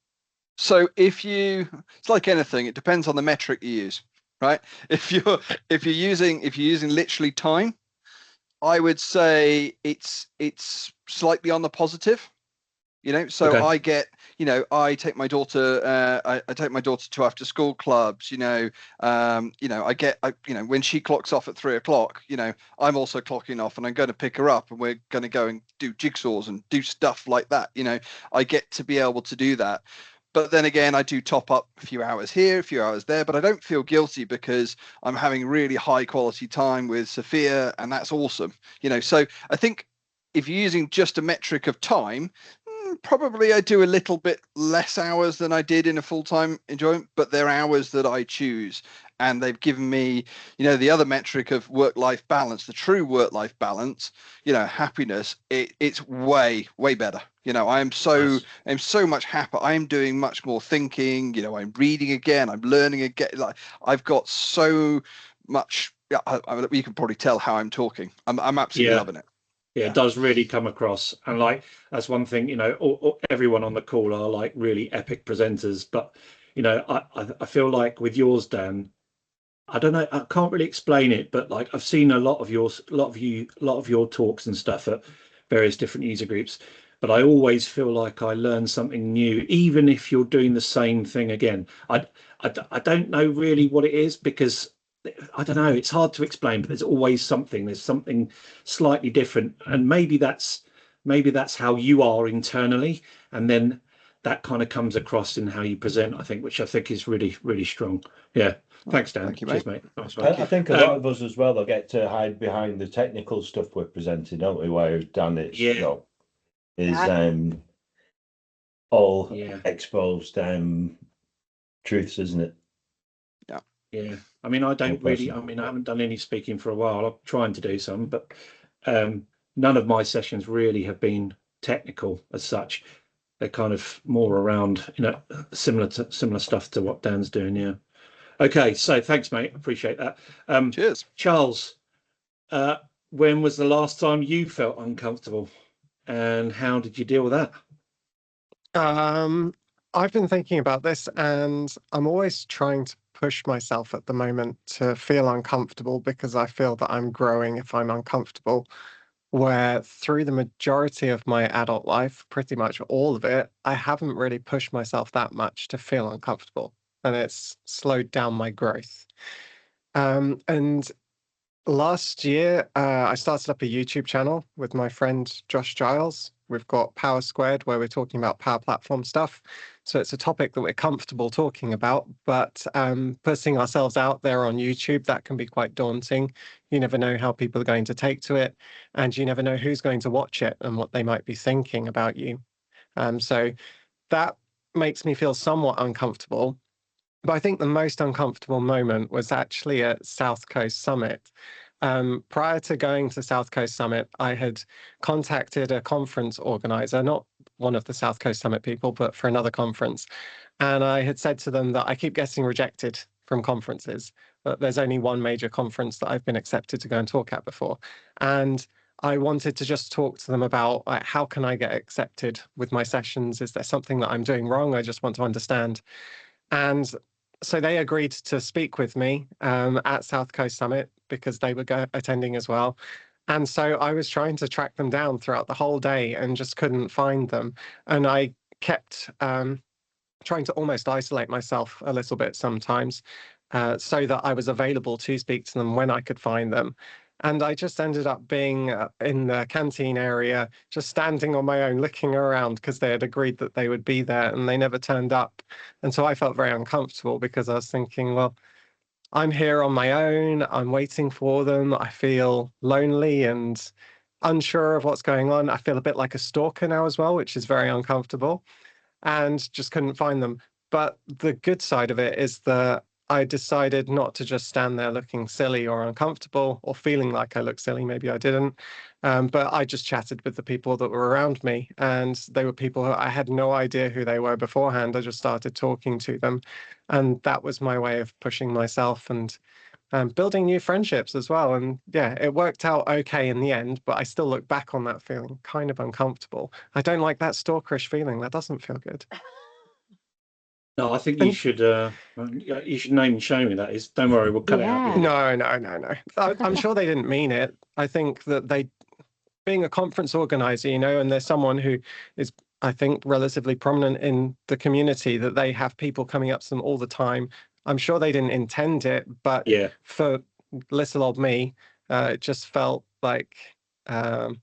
So it's like anything, it depends on the metric you use, right? If you're using literally time, I would say it's slightly on the positive, you know. So okay. I get, you know, I take my daughter to after school clubs, you know, you know, when she clocks off at 3 o'clock, you know, I'm also clocking off and I'm going to pick her up and we're going to go and do jigsaws and do stuff like that. You know, I get to be able to do that. But then again, I do top up a few hours here, a few hours there, but I don't feel guilty because I'm having really high quality time with Sophia, and that's awesome. You know, so I think if you're using just a metric of time, probably I do a little bit less hours than I did in a full-time enjoyment, but they're hours that I choose. And they've given me, you know, the other metric of work-life balance, the true work-life balance, you know, happiness, it's way, way better. You know, I'm so much happier. I'm doing much more thinking, you know, I'm reading again, I'm learning again. Like I've got so much, you can probably tell how I'm talking. I'm absolutely loving it. Yeah, it does really come across. And like, that's one thing, you know, everyone on the call are like really epic presenters, but, you know, I feel like with yours, Dan, I don't know, I can't really explain it, but like I've seen a lot of your talks and stuff at various different user groups, but I always feel like I learn something new, even if you're doing the same thing again. I don't know really what it is, because I don't know, it's hard to explain, but there's always something. There's something slightly different, and maybe that's how you are internally, and then that kind of comes across in how you present, I think, which I think is really, really strong. Yeah. Thanks, Dan. Thank you, Cheers, mate. Nice, I think a lot of us as well, they'll get to hide behind the technical stuff we're presenting, don't we? Whereas Dan, it's you know, is all exposed truths, isn't it? Yeah. I mean, I haven't done any speaking for a while. I'm trying to do some, but none of my sessions really have been technical as such. They're kind of more around, you know, similar stuff to what Dan's doing. Yeah. Okay, so thanks, mate. Appreciate that. Cheers. Charles, when was the last time you felt uncomfortable, and how did you deal with that? I've been thinking about this, and I'm always trying to push myself at the moment to feel uncomfortable, because I feel that I'm growing if I'm uncomfortable. Where through the majority of my adult life, pretty much all of it, I haven't really pushed myself that much to feel uncomfortable, and it's slowed down my growth. And last year, I started up a YouTube channel with my friend Josh Giles. We've got Power Squared, where we're talking about Power Platform stuff. So it's a topic that we're comfortable talking about, but putting ourselves out there on YouTube, that can be quite daunting. You never know how people are going to take to it, and you never know who's going to watch it and what they might be thinking about you. So that makes me feel somewhat uncomfortable. But I think the most uncomfortable moment was actually at South Coast Summit. Prior to going to South Coast Summit, I had contacted a conference organizer, not one of the South Coast Summit people, but for another conference. And I had said to them that I keep getting rejected from conferences, but there's only one major conference that I've been accepted to go and talk at before. And I wanted to just talk to them about how can I get accepted with my sessions? Is there something that I'm doing wrong? I just want to understand. And so they agreed to speak with me at South Coast Summit because they were attending as well. And so I was trying to track them down throughout the whole day and just couldn't find them. And I kept trying to almost isolate myself a little bit sometimes so that I was available to speak to them when I could find them. And I just ended up being in the canteen area, just standing on my own, looking around because they had agreed that they would be there and they never turned up. And so I felt very uncomfortable because I was thinking, well, I'm here on my own. I'm waiting for them. I feel lonely and unsure of what's going on. I feel a bit like a stalker now as well, which is very uncomfortable, and just couldn't find them. But the good side of it is that I decided not to just stand there looking silly or uncomfortable or feeling like I looked silly. Maybe I didn't. But I just chatted with the people that were around me, and they were people who I had no idea who they were beforehand. I just started talking to them. And that was my way of pushing myself and building new friendships as well. And yeah, it worked out okay in the end, but I still look back on that feeling kind of uncomfortable. I don't like that stalkerish feeling. That doesn't feel good. No, I think you should name and shame me. That is. Don't worry, we'll cut it out. No. I'm sure they didn't mean it. I think that being a conference organizer, and there's someone who is, I think, relatively prominent in the community, that they have people coming up to them all the time. I'm sure they didn't intend it, but for little old me, it just felt like, I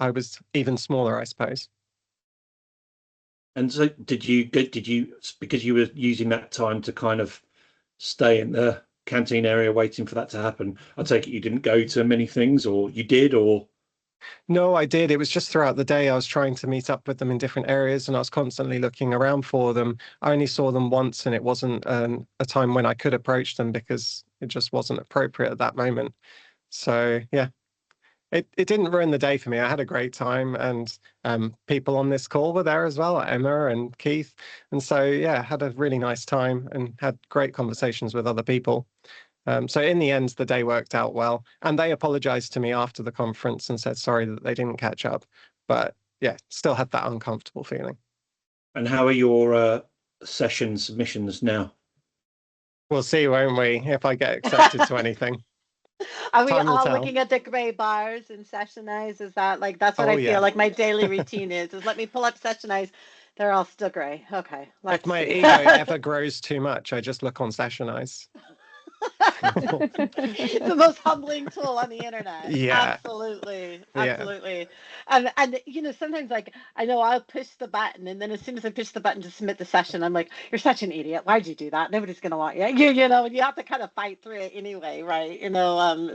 was even smaller, I suppose. And so did you, because you were using that time to kind of stay in the canteen area waiting for that to happen, I take it you didn't go to many things, or you did, or? No, I did. It was just throughout the day. I was trying to meet up with them in different areas and I was constantly looking around for them. I only saw them once and it wasn't a time when I could approach them because it just wasn't appropriate at that moment. So yeah, it didn't ruin the day for me. I had a great time, and people on this call were there as well, Emma and Keith. And so yeah, had a really nice time and had great conversations with other people. So in the end, the day worked out well, and they apologized to me after the conference and said sorry that they didn't catch up. But yeah, still had that uncomfortable feeling. And how are your session submissions now? We'll see, won't we, if I get accepted to anything. Are we all looking at the gray bars and Sessionize? Is that that's what I feel like my daily routine is let me pull up Sessionize. They're all still gray. Okay. If my ego ever grows too much, I just look on Sessionize. The most humbling tool on the internet. Yeah, absolutely. And sometimes I know I'll push the button, and then as soon as I push the button to submit the session, I'm like, you're such an idiot, why'd you do that? Nobody's gonna want you. And you have to kind of fight through it anyway, right?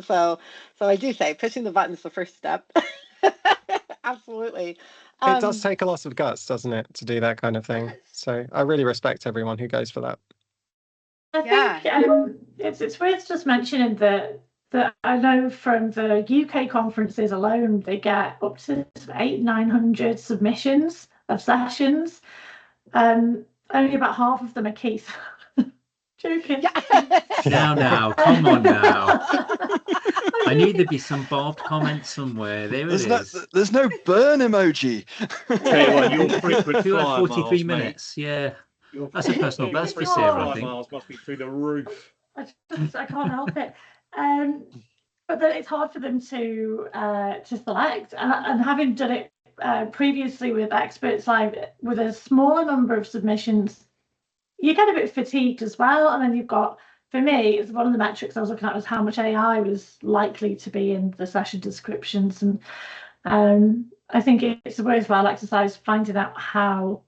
So I do say pushing the button is the first step. Absolutely. It does take a lot of guts, doesn't it, to do that kind of thing? So I really respect everyone who goes for that. I think it's worth just mentioning that I know from the UK conferences alone, they get up to 800-900 submissions of sessions. Only about half of them are Keith. Joking. Now, come on now. I knew there'd be some barbed comment somewhere. There's no burn emoji. Tell you what, your frequent 43 minutes. Mate. Yeah. That's a personal best for Sarah, I think. Miles must be through the roof. I can't help it. But then it's hard for them to select. And having done it previously with Experts Live, with a smaller number of submissions, you get a bit fatigued as well. And then you've got, for me, it's one of the metrics I was looking at was how much AI was likely to be in the session descriptions. And I think it's a worthwhile exercise finding out how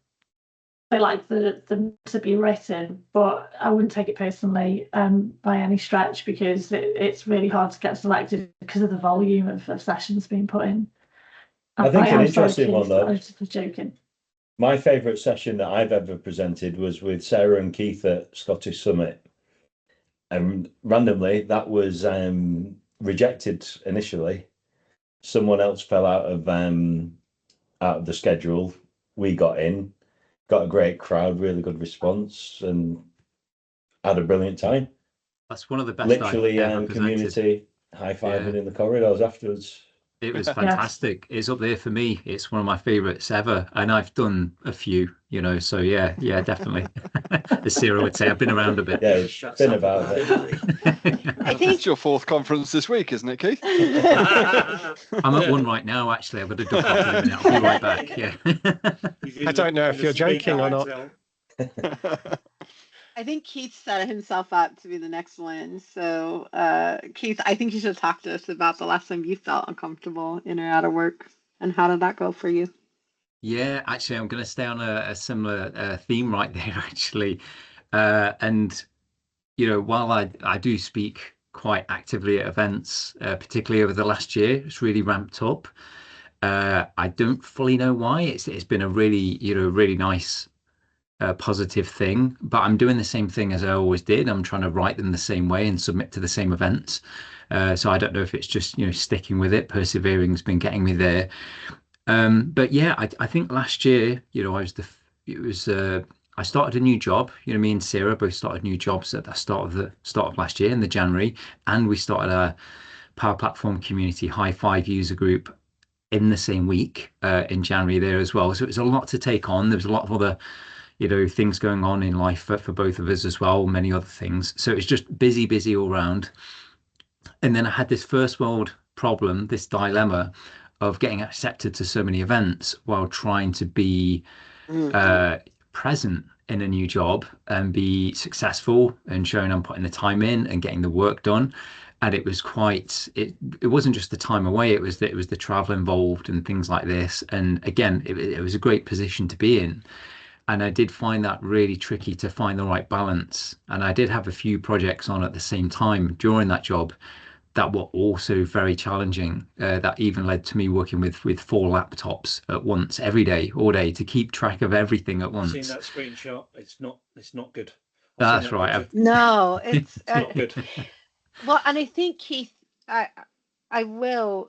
they like them to be written, but I wouldn't take it personally by any stretch, because it's really hard to get selected because of the volume of sessions being put in. I think an interesting one, though. I was just joking. My favourite session that I've ever presented was with Sarah and Keith at Scottish Summit. And randomly, that was rejected initially. Someone else fell out of the schedule. We got in, got a great crowd, really good response, and had a brilliant time. That's one of the best Literally, I've ever presented. community high-fiving in the corridors afterwards. It was fantastic. It's up there for me. It's one of my favorites ever, and I've done a few, so yeah, definitely. As Sarah would say, I've been around a bit. Yeah, it's been about it. I think It's your fourth conference this week, isn't it, Keith? I'm at one right now, actually. I've got to duck off in a minute. I'll be right back. Yeah. I don't know if you're joking or not. I think Keith set himself up to be the next one. So, Keith, I think you should talk to us about the last time you felt uncomfortable in or out of work, and how did that go for you? Yeah, actually, I'm going to stay on a similar theme right there, actually. And, while I do speak quite actively at events, particularly over the last year, it's really ramped up. I don't fully know why. It's been a really, really nice positive thing, but I'm doing the same thing as I always did. I'm trying to write them the same way and submit to the same events. So I don't know if it's just, sticking with it. Persevering's been getting me there. But yeah, I think last year, I started a new job. Me and Sarah both started new jobs at the start of last year in the January, and we started a Power Platform community high five user group in the same week in January there as well. So it was a lot to take on. There was a lot of other things going on in life for both of us as well, many other things. So it's just busy all round. And then I had this first world problem, this dilemma of getting accepted to so many events while trying to be present in a new job and be successful and showing I'm putting the time in and getting the work done. And it was it wasn't just the time away, it was the travel involved and things like this. And again, it was a great position to be in. And I did find that really tricky to find the right balance. And I did have a few projects on at the same time during that job that were also very challenging. That even led to me working with 4 laptops at once, every day, all day, to keep track of everything at once. I've seen that screenshot. It's not good. That's right. No, it's not good. Well, and I think, Keith, I will,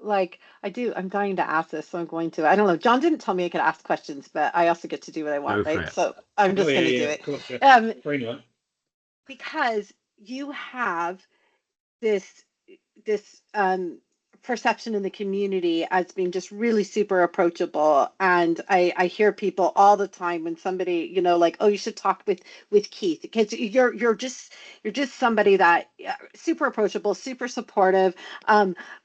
I do. I'm dying to ask this, so I'm going to. I don't know. John didn't tell me I could ask questions, but I also get to do what I want, right? So I'm just going to do it. Course, yeah. Because you have this perception in the community as being just really super approachable, and I hear people all the time when somebody, oh, you should talk with Keith, because you're just somebody that super approachable, super supportive.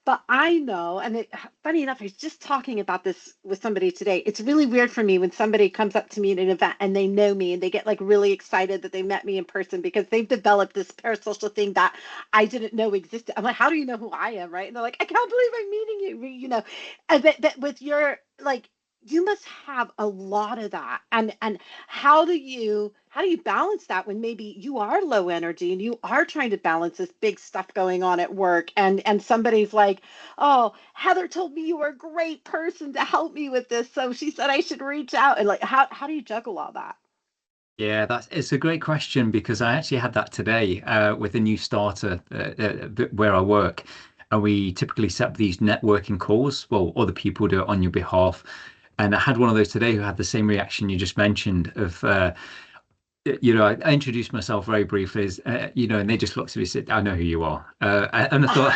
But I know, and funny enough, I was just talking about this with somebody today. It's really weird for me when somebody comes up to me at an event and they know me and they get really excited that they met me in person, because they've developed this parasocial thing that I didn't know existed. I'm like, how do you know who I am, right? And they're like, I can't believe I'm meeting you, And but with your, you must have a lot of that. And how do you balance that when maybe you are low energy and you are trying to balance this big stuff going on at work, and somebody's like, oh, Heather told me you were a great person to help me with this, so she said I should reach out, and how do you juggle all that? Yeah, it's a great question, because I actually had that today with a new starter where I work. And we typically set up these networking calls. Well, other people do it on your behalf. And I had one of those today who had the same reaction you just mentioned of, I introduced myself very briefly as, and they just looked at me and said, I know who you are. And I thought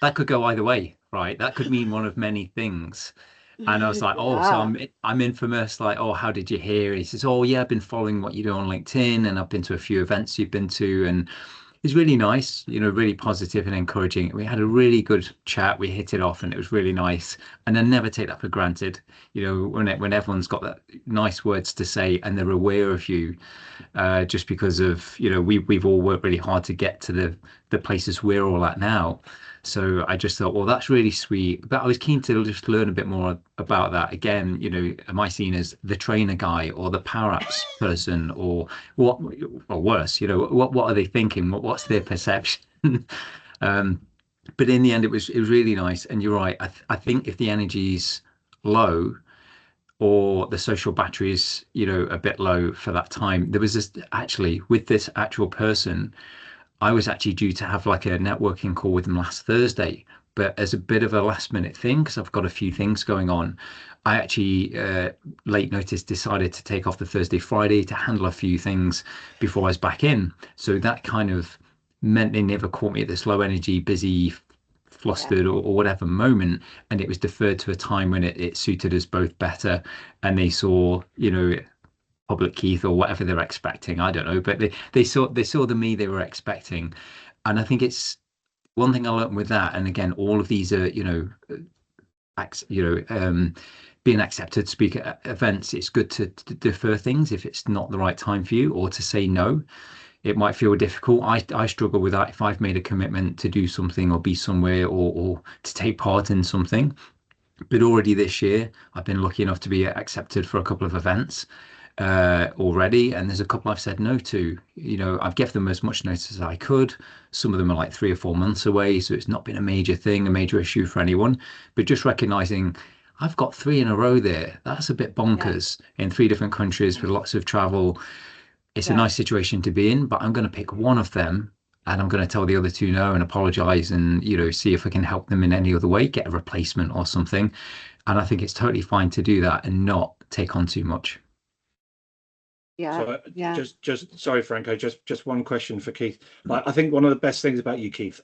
that could go either way, right? That could mean one of many things. And I was like, oh, so I'm infamous. Like, oh, how did you hear? He says, oh, yeah, I've been following what you do on LinkedIn, and I've been to a few events you've been to. And he's really nice, really positive and encouraging. We had a really good chat. We hit it off, and it was really nice. And I never take that for granted, when everyone's got that nice words to say and they're aware of you, just because of, we've all worked really hard to get to the places we're all at now. So I just thought, well, that's really sweet. But I was keen to just learn a bit more about that. Again, am I seen as the trainer guy or the power apps person, or what, or worse, what are they thinking? What's their perception? But in the end, it was really nice. And you're right. I think if the energy's low, or the social battery is, a bit low for that time. There was this actually with this actual person, I was actually due to have like a networking call with them last Thursday, but as a bit of a last minute thing, because I've got a few things going on, I actually late notice decided to take off the Thursday, Friday to handle a few things before I was back in. So that kind of meant they never caught me at this low energy, busy, flustered, or whatever moment. And it was deferred to a time when it suited us both better. And they saw, public Keith or whatever they're expecting. I don't know, but they saw the me they were expecting. And I think it's one thing I learned with that. And again, all of these are, being accepted to speak at events. It's good to defer things if it's not the right time for you, or to say no. It might feel difficult. I struggle with that if I've made a commitment to do something or be somewhere, or to take part in something. But already this year, I've been lucky enough to be accepted for a couple of events already, and there's a couple I've said no to. I've given them as much notice as I could. Some of them are like 3 or 4 months away, so it's not been a major thing, a major issue for anyone. But just recognizing I've got 3 in a row there. That's a bit bonkers in 3 different countries with lots of travel. It's a nice situation to be in, but I'm going to pick one of them and I'm going to tell the other 2 no and apologize, and see if I can help them in any other way, get a replacement or something. And I think it's totally fine to do that and not take on too much. Yeah. So just sorry, Franco, just one question for Keith. Like, I think one of the best things about you, Keith,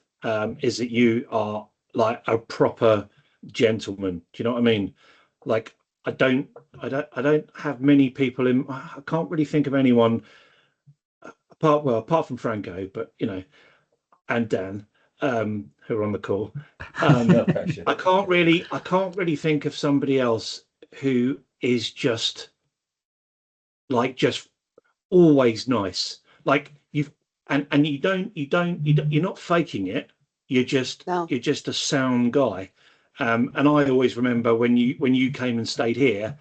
is that you are like a proper gentleman. Do you know what I mean? Like, I don't have many people I can't really think of anyone apart from Franco, but and Dan, who are on the call. No pressure. I can't really think of somebody else who is just always nice. Like, you're not faking it. You're just a sound guy. And I always remember when you came and stayed here,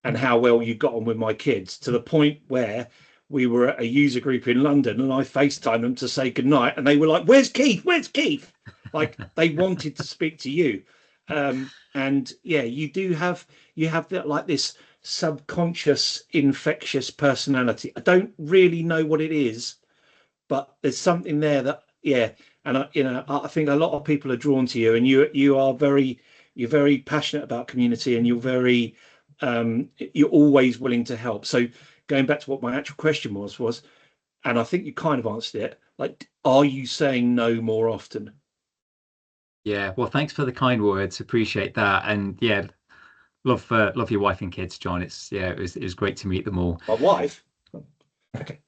and how well you got on with my kids, to the point where we were at a user group in London and I FaceTimed them to say goodnight, and they were like, "Where's Keith? Where's Keith?" Like, they wanted to speak to you. And yeah, you have that, like, this subconscious infectious personality. I don't really know what it is, but there's something there that, and I think a lot of people are drawn to you, and you're very passionate about community, and you're always willing to help. So going back to what my actual question was, and I think you kind of answered it, like, are you saying no more often? Yeah, well, thanks for the kind words. Appreciate that. And yeah, love your wife and kids, John. It was great to meet them all. My wife. Okay.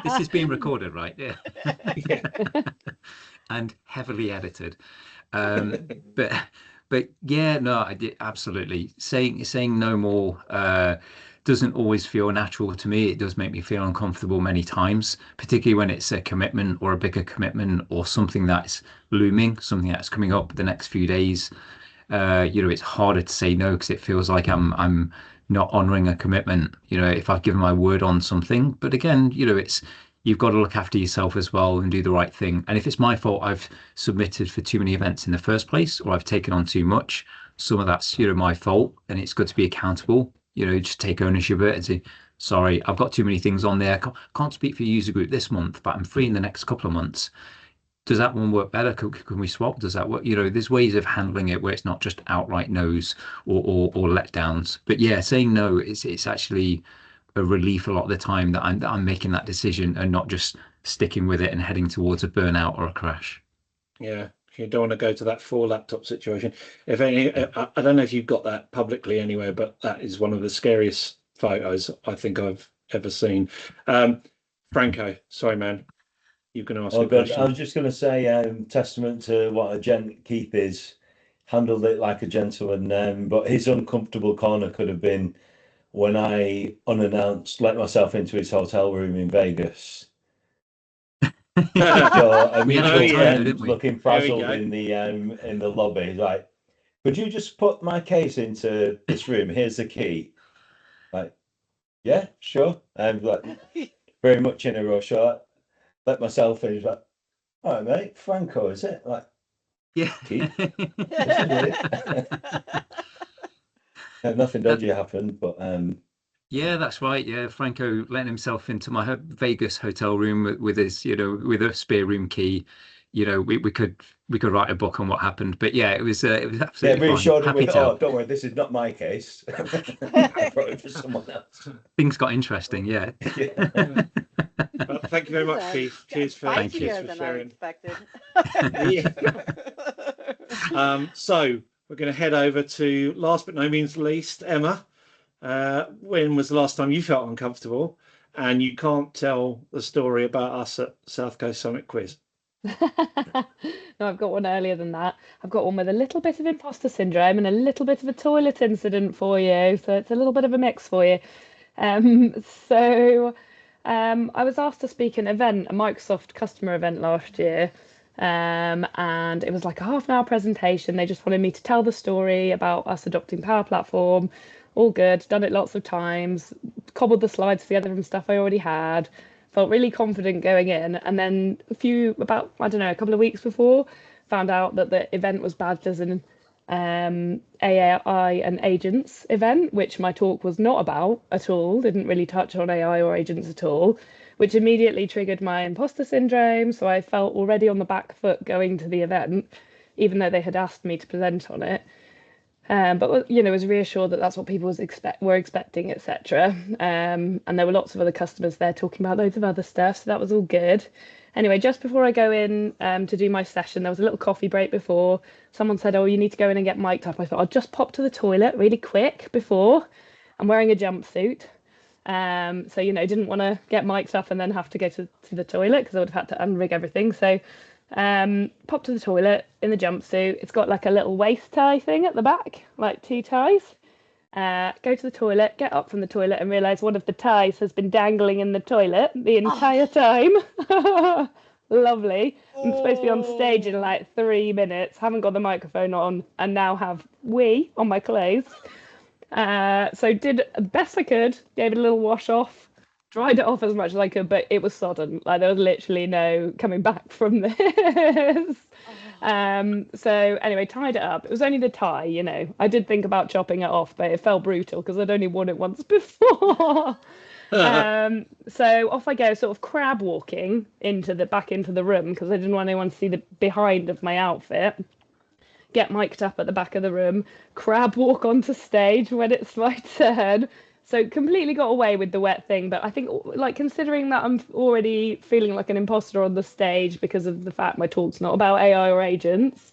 This is being recorded, right? Yeah. Yeah. And heavily edited. But yeah, no, I did absolutely saying no more doesn't always feel natural to me. It does make me feel uncomfortable many times, particularly when it's a commitment or a bigger commitment, or something that's looming, something that's coming up the next few days. It's harder to say no because it feels like I'm not honoring a commitment, if I've given my word on something. But again, you've got to look after yourself as well and do the right thing. And if it's my fault I've submitted for too many events in the first place, or I've taken on too much, some of that's, my fault, and it's good to be accountable, just take ownership of it and say, sorry, I've got too many things on there. Can't speak for your user group this month, but I'm free in the next couple of months. Does that one work better? Can we swap? Does that work? There's ways of handling it where it's not just outright no's or letdowns. But yeah, saying no, it's actually a relief a lot of the time that I'm making that decision and not just sticking with it and heading towards a burnout or a crash. Yeah, you don't want to go to that 4 laptop situation. If any, I don't know if you've got that publicly anywhere, but that is one of the scariest photos I think I've ever seen. Franco, sorry, man. You can ask a question. I was just going to say, testament to what a gent Keith is, handled it like a gentleman. But his uncomfortable corner could have been when I unannounced let myself into his hotel room in Vegas. So a mutual friend looking frazzled in the lobby. He's like, "Could you just put my case into this room? Here's the key." Like, yeah, sure. And like, very much in a rush. Let myself in. He's like, "All right, mate, Franco, is it?" Like, yeah. Keith, Nothing dodgy happened, but Yeah, that's right. Yeah, Franco letting himself into my Vegas hotel room with his, with a spare room key. We could write a book on what happened. But yeah, it was yeah, absolutely fine. reassured him Happy with, to oh, help. don't worry, this is not my case. I brought it for someone else. Things got interesting. Yeah. Yeah. Well, thank you very much, Keith. Cheers for Thank you. Spicier than I sharing. expected. So we're going to head over to, last but no means least, Emma. When was the last time you felt uncomfortable? And you can't tell the story about us at South Coast Summit Quiz. No, I've got one earlier than that. I've got one with a little bit of imposter syndrome and a little bit of a toilet incident for you. So it's a little bit of a mix for you. Um, so I was asked to speak at an event, a Microsoft customer event last year. And it was like a half an hour presentation. They just wanted me to tell the story about us adopting Power Platform. All good, done it lots of times, cobbled the slides together from stuff I already had, felt really confident going in. And then a couple of weeks before, found out that the event was badged as an AI and agents event, which my talk was not about at all, didn't really touch on AI or agents at all, which immediately triggered my imposter syndrome. So I felt already on the back foot going to the event, even though they had asked me to present on it. But was reassured that that's what people were expecting, etc. And there were lots of other customers there talking about loads of other stuff, so that was all good. Anyway, just before I go in to do my session, there was a little coffee break before. Someone said, "Oh, you need to go in and get mic'd up." I thought I'll just pop to the toilet really quick before. I'm wearing a jumpsuit, so didn't want to get mic'd up and then have to go to the toilet because I would have had to unrig everything. So pop to the toilet in the jumpsuit. It's got like a little waist tie thing at the back, like 2 ties. Go to the toilet, get up from the toilet and realise one of the ties has been dangling in the toilet the entire time. Lovely. I'm supposed to be on stage in like 3 minutes, haven't got the microphone on, and now have wee on my clothes. So did the best I could, gave it a little wash off, dried it off as much as I could, but it was sodden. Like there was literally no coming back from this. So anyway, tied it up. It was only the tie, I did think about chopping it off, but it felt brutal because I'd only worn it once before. So off I go, sort of crab walking back into the room because I didn't want anyone to see the behind of my outfit. Get mic'd up at the back of the room, crab walk onto stage when it's my turn. So completely got away with the wet thing, but I think like considering that I'm already feeling like an imposter on the stage because of the fact my talk's not about AI or agents,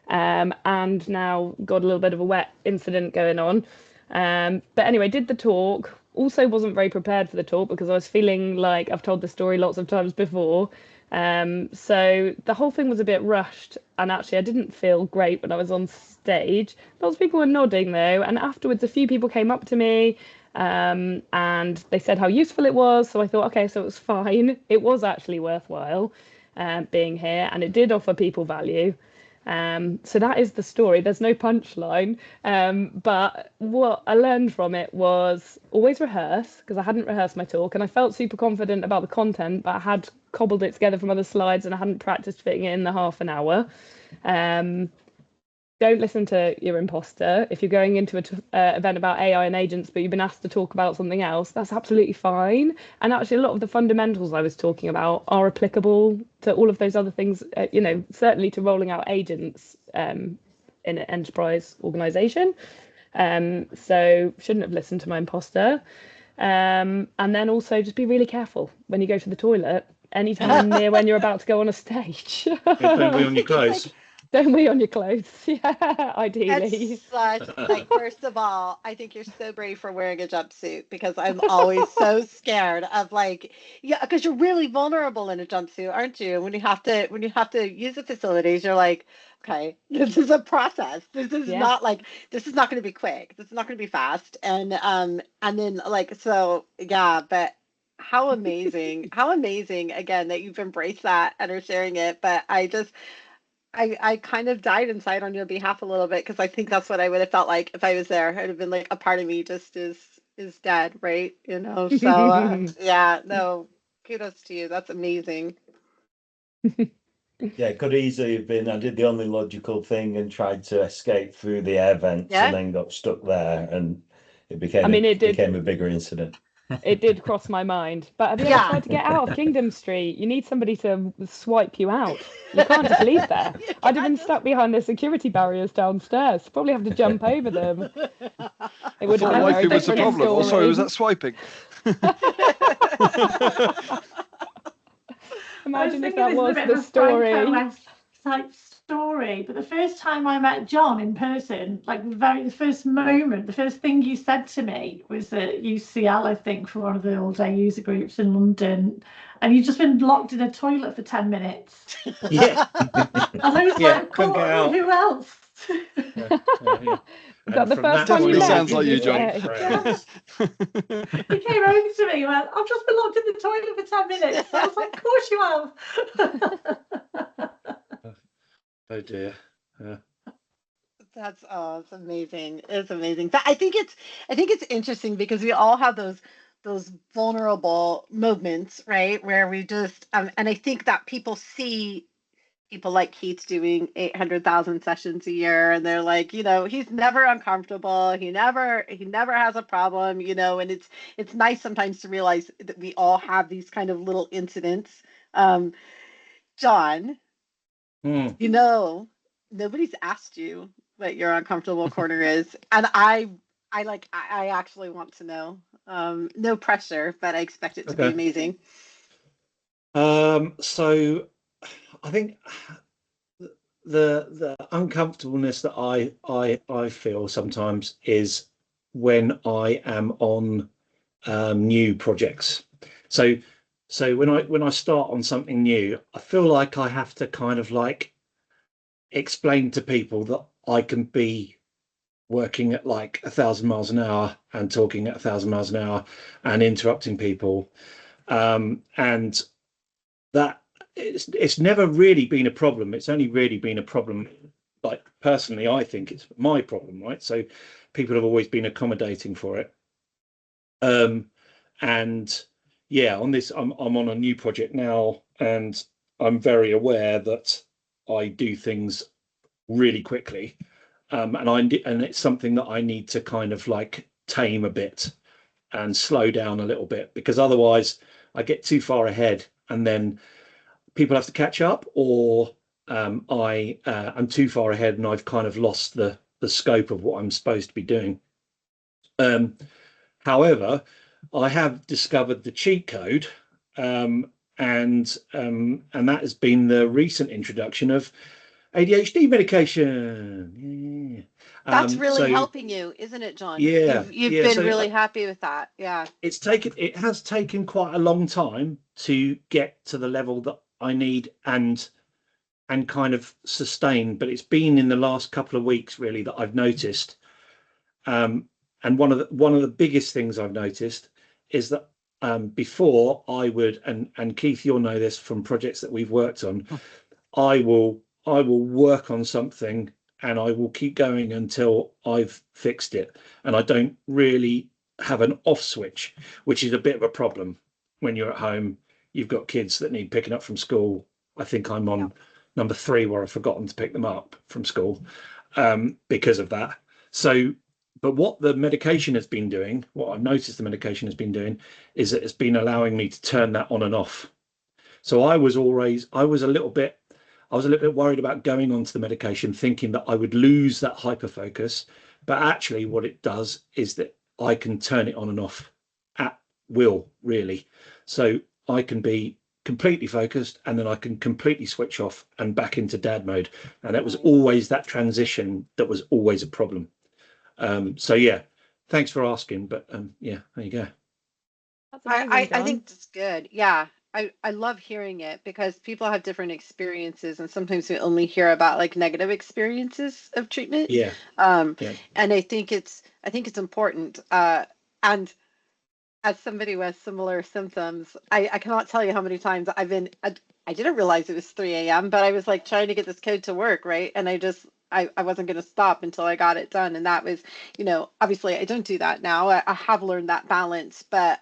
and now got a little bit of a wet incident going on. But anyway, did the talk. Also wasn't very prepared for the talk because I was feeling like I've told the story lots of times before. So the whole thing was a bit rushed, and actually I didn't feel great when I was on stage. Lots of people were nodding though, and afterwards a few people came up to me and they said how useful it was. So I thought, okay, so it was fine. It was actually worthwhile being here, and it did offer people value. So that is the story. There's no punchline. But what I learned from it was always rehearse, because I hadn't rehearsed my talk and I felt super confident about the content, but I had cobbled it together from other slides and I hadn't practiced fitting it in the half an hour. Don't listen to your imposter. If you're going into an event about AI and agents, but you've been asked to talk about something else, that's absolutely fine. And actually, a lot of the fundamentals I was talking about are applicable to all of those other things, certainly to rolling out agents in an enterprise organization. So shouldn't have listened to my imposter. And then also just be really careful when you go to the toilet, anytime near when you're about to go on a stage. Don't be on your clothes. Don't wee on your clothes. Yeah, ideally. That's such, first of all, I think you're so brave for wearing a jumpsuit because I'm always so scared of because you're really vulnerable in a jumpsuit, aren't you? When you have to use the facilities, you're like, okay, this is a process. This is not this is not going to be quick. This is not going to be fast. And then so yeah, but how amazing again that you've embraced that and are sharing it. But I kind of died inside on your behalf a little bit because I think that's what I would have felt like if I was there. It would have been like a part of me just is dead, right? So yeah, no, kudos to you. That's amazing. Yeah, it could easily have been I did the only logical thing and tried to escape through the air vents Yeah. and then got stuck there, and it I became mean, became a bigger incident. it did cross my mind. But have you ever Yeah. tried to get out of Kingdom Street? You need somebody to swipe you out. You can't just leave there. You I'd have can't been just- stuck behind the security barriers downstairs. Probably have to jump over them. It I would have thought been a very wiping was the different problem. Oh, sorry, was story. that swiping? Imagine if thinking that this is a was bit the of a Frank story. OS type story, but the first time I met John in person, like the first moment, the first thing you said to me was at UCL, I think, for one of the all-day user groups in London, and you'd just been locked in a toilet for 10 minutes. Yeah. And I was Yeah, like, couldn't get out. who else? Yeah. Was that the from first that time you Definitely met? sounds Did like you you, John. say? friends. He came over to me and went, I've just been locked in the toilet for 10 minutes. I was like, of course you have. Oh dear. Yeah. That's it's amazing. It's amazing. But I think it's interesting because we all have those vulnerable moments, right? Where we just and I think that people see people like Keith doing 800,000 sessions a year, and they're like, he's never uncomfortable. He never has a problem, and it's nice sometimes to realize that we all have these kind of little incidents. John, Hmm. nobody's asked you what your uncomfortable corner is, and I actually want to know. No pressure, but I expect it to be Okay. amazing. So I think the uncomfortableness that I feel sometimes is when I am on new projects. So when I start on something new, I feel like I have to kind of like explain to people that I can be working at like 1,000 miles an hour and talking at 1,000 miles an hour and interrupting people. And that it's never really been a problem. It's only really been a problem, like personally, I think it's my problem, right? So people have always been accommodating for it. And yeah, on this, I'm on a new project now, and I'm very aware that I do things really quickly. And it's something that I need to kind of like tame a bit and slow down a little bit, because otherwise I get too far ahead and then people have to catch up, or I'm too far ahead and I've kind of lost the scope of what I'm supposed to be doing. However, I have discovered the cheat code, and that has been the recent introduction of ADHD medication. Yeah. That's really So helping you, isn't it, John? yeah, You've yeah. been So really happy with that. Yeah. it has taken quite a long time to get to the level that I need and kind of sustain, but it's been in the last couple of weeks really that I've noticed. And one of the biggest things I've noticed is that before I would, and Keith, you'll know this from projects that we've worked on, I will work on something and I will keep going until I've fixed it. And I don't really have an off switch, which is a bit of a problem when you're at home. You've got kids that need picking up from school. I think I'm on number 3 where I've forgotten to pick them up from school because of that. So, but what the medication has been doing, what I've noticed the medication has been doing, is that it's been allowing me to turn that on and off. So I was a little bit worried about going onto the medication, thinking that I would lose that hyper focus. But actually, what it does is that I can turn it on and off at will, really. So I can be completely focused, and then I can completely switch off and back into dad mode. And it was always that transition that was always a problem. So yeah, thanks for asking. But yeah, there you go. That's amazing, I John. think that's good. Yeah. I love hearing it because people have different experiences, and sometimes we only hear about like negative experiences of treatment. Yeah, yeah. And I think it's important. And as somebody with similar symptoms, I cannot tell you how many times I didn't realize it was 3 a.m., but I was like trying to get this code to work, right? And I wasn't going to stop until I got it done. And that was, obviously I don't do that now. I have learned that balance, but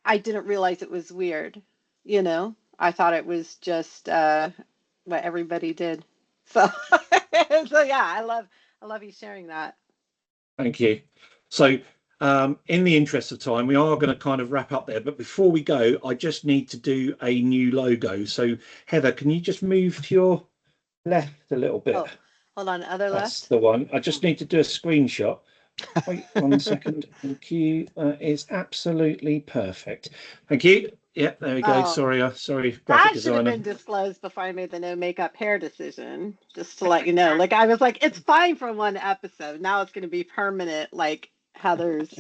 I didn't realize it was weird. I thought it was just what everybody did. So, so yeah, I love you sharing that. Thank you. So, in the interest of time, we are going to kind of wrap up there. But before we go, I just need to do a new logo. So, Heather, can you just move to your left a little bit? Oh, hold on, other That's left. the one. I just need to do a screenshot. Wait 1 second. Thank you. That is absolutely perfect. Thank you. Yeah, there we go. Oh, Sorry, graphic that should have designer. been disclosed before I made the no makeup hair decision, just to let you know. Like, I was like, it's fine for one episode. Now it's going to be permanent, like Heather's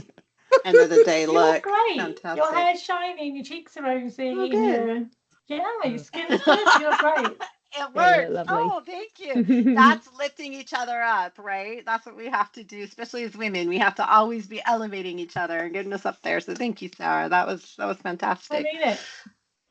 end of the day You look. great. Fantastic. Your hair's shiny, your cheeks are rosy, Oh, and good. your skin's good. You're great. It Yeah, you works. look lovely. Oh, thank you. That's lifting each other up, right? That's what we have to do, especially as women. We have to always be elevating each other and getting us up there. So thank you, Sarah. That was I fantastic. mean it.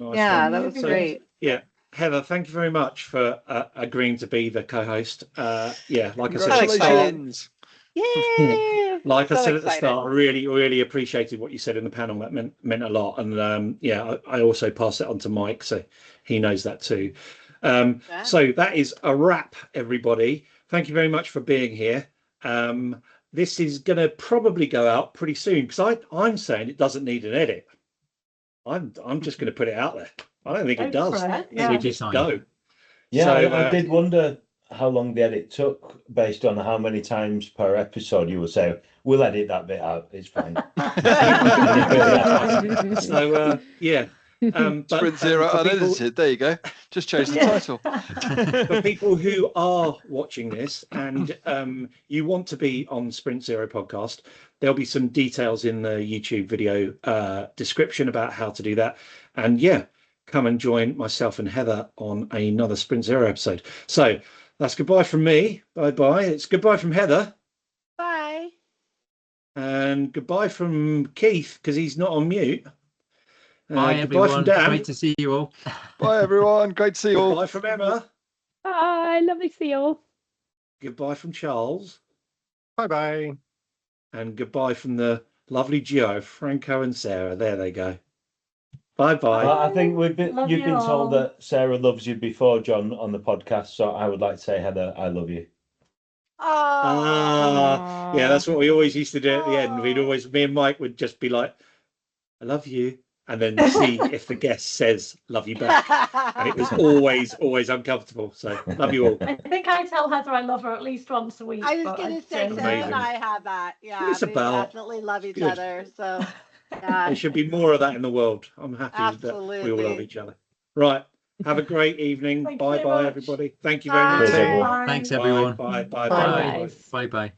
Nice Yeah, one. that was So, great. yeah, Heather, thank you very much for agreeing to be the co-host. Yeah, like I said at the start, Congratulations. Yay! like I So said at the excited. start, I really appreciated what you said in the panel. That meant a lot. And yeah, I also pass it on to Mike, so he knows that too. Yeah. So that is a wrap, everybody. Thank you very much for being here. This is going to probably go out pretty soon because I'm saying it doesn't need an edit. I'm just going to put it out there. I don't think it Go does. for it. It Yeah. will just go. Yeah, So, I did wonder how long the edit took based on how many times per episode you would say, we'll edit that bit out. It's fine. So yeah. But Sprint Zero for people, unedited. There you go. Just change the title. for people who are watching this and you want to be on Sprint Zero podcast, there'll be some details in the YouTube video description about how to do that. And yeah, come and join myself and Heather on another Sprint Zero episode. So that's goodbye from me. Bye. It's goodbye from Heather. Bye. And goodbye from Keith because he's not on mute. Bye, Goodbye from everyone. Dan. Great to see you all. Bye, everyone. Great to see you all. Goodbye from Emma. Bye, lovely to see you all. Goodbye from Charles. Bye-bye. And goodbye from the lovely duo, Franco and Sarah. There they go. Bye-bye. Well, I think Love you've you been all. told that Sarah loves you before John on the podcast, so I would like to say, Heather, I love you. Ah, yeah, that's what we always used to do at the end. Me and Mike would just be like, I love you. And then see if the guest says, love you back. And it was always uncomfortable. So love you all. I think I tell Heather I love her at least once a week. I was but going to say, don't Sarah Amazing. and I have that. Yeah, It's we about- definitely love each Good. other. So, yeah, There should be more of that in the world. I'm happy that we all Absolutely. love each other. Right. Have a great evening. Thank you Bye very bye, much. everybody. Thank you very much. Cheers, everyone. Bye. Thanks, everyone. Bye. Bye, Bye. guys. Bye.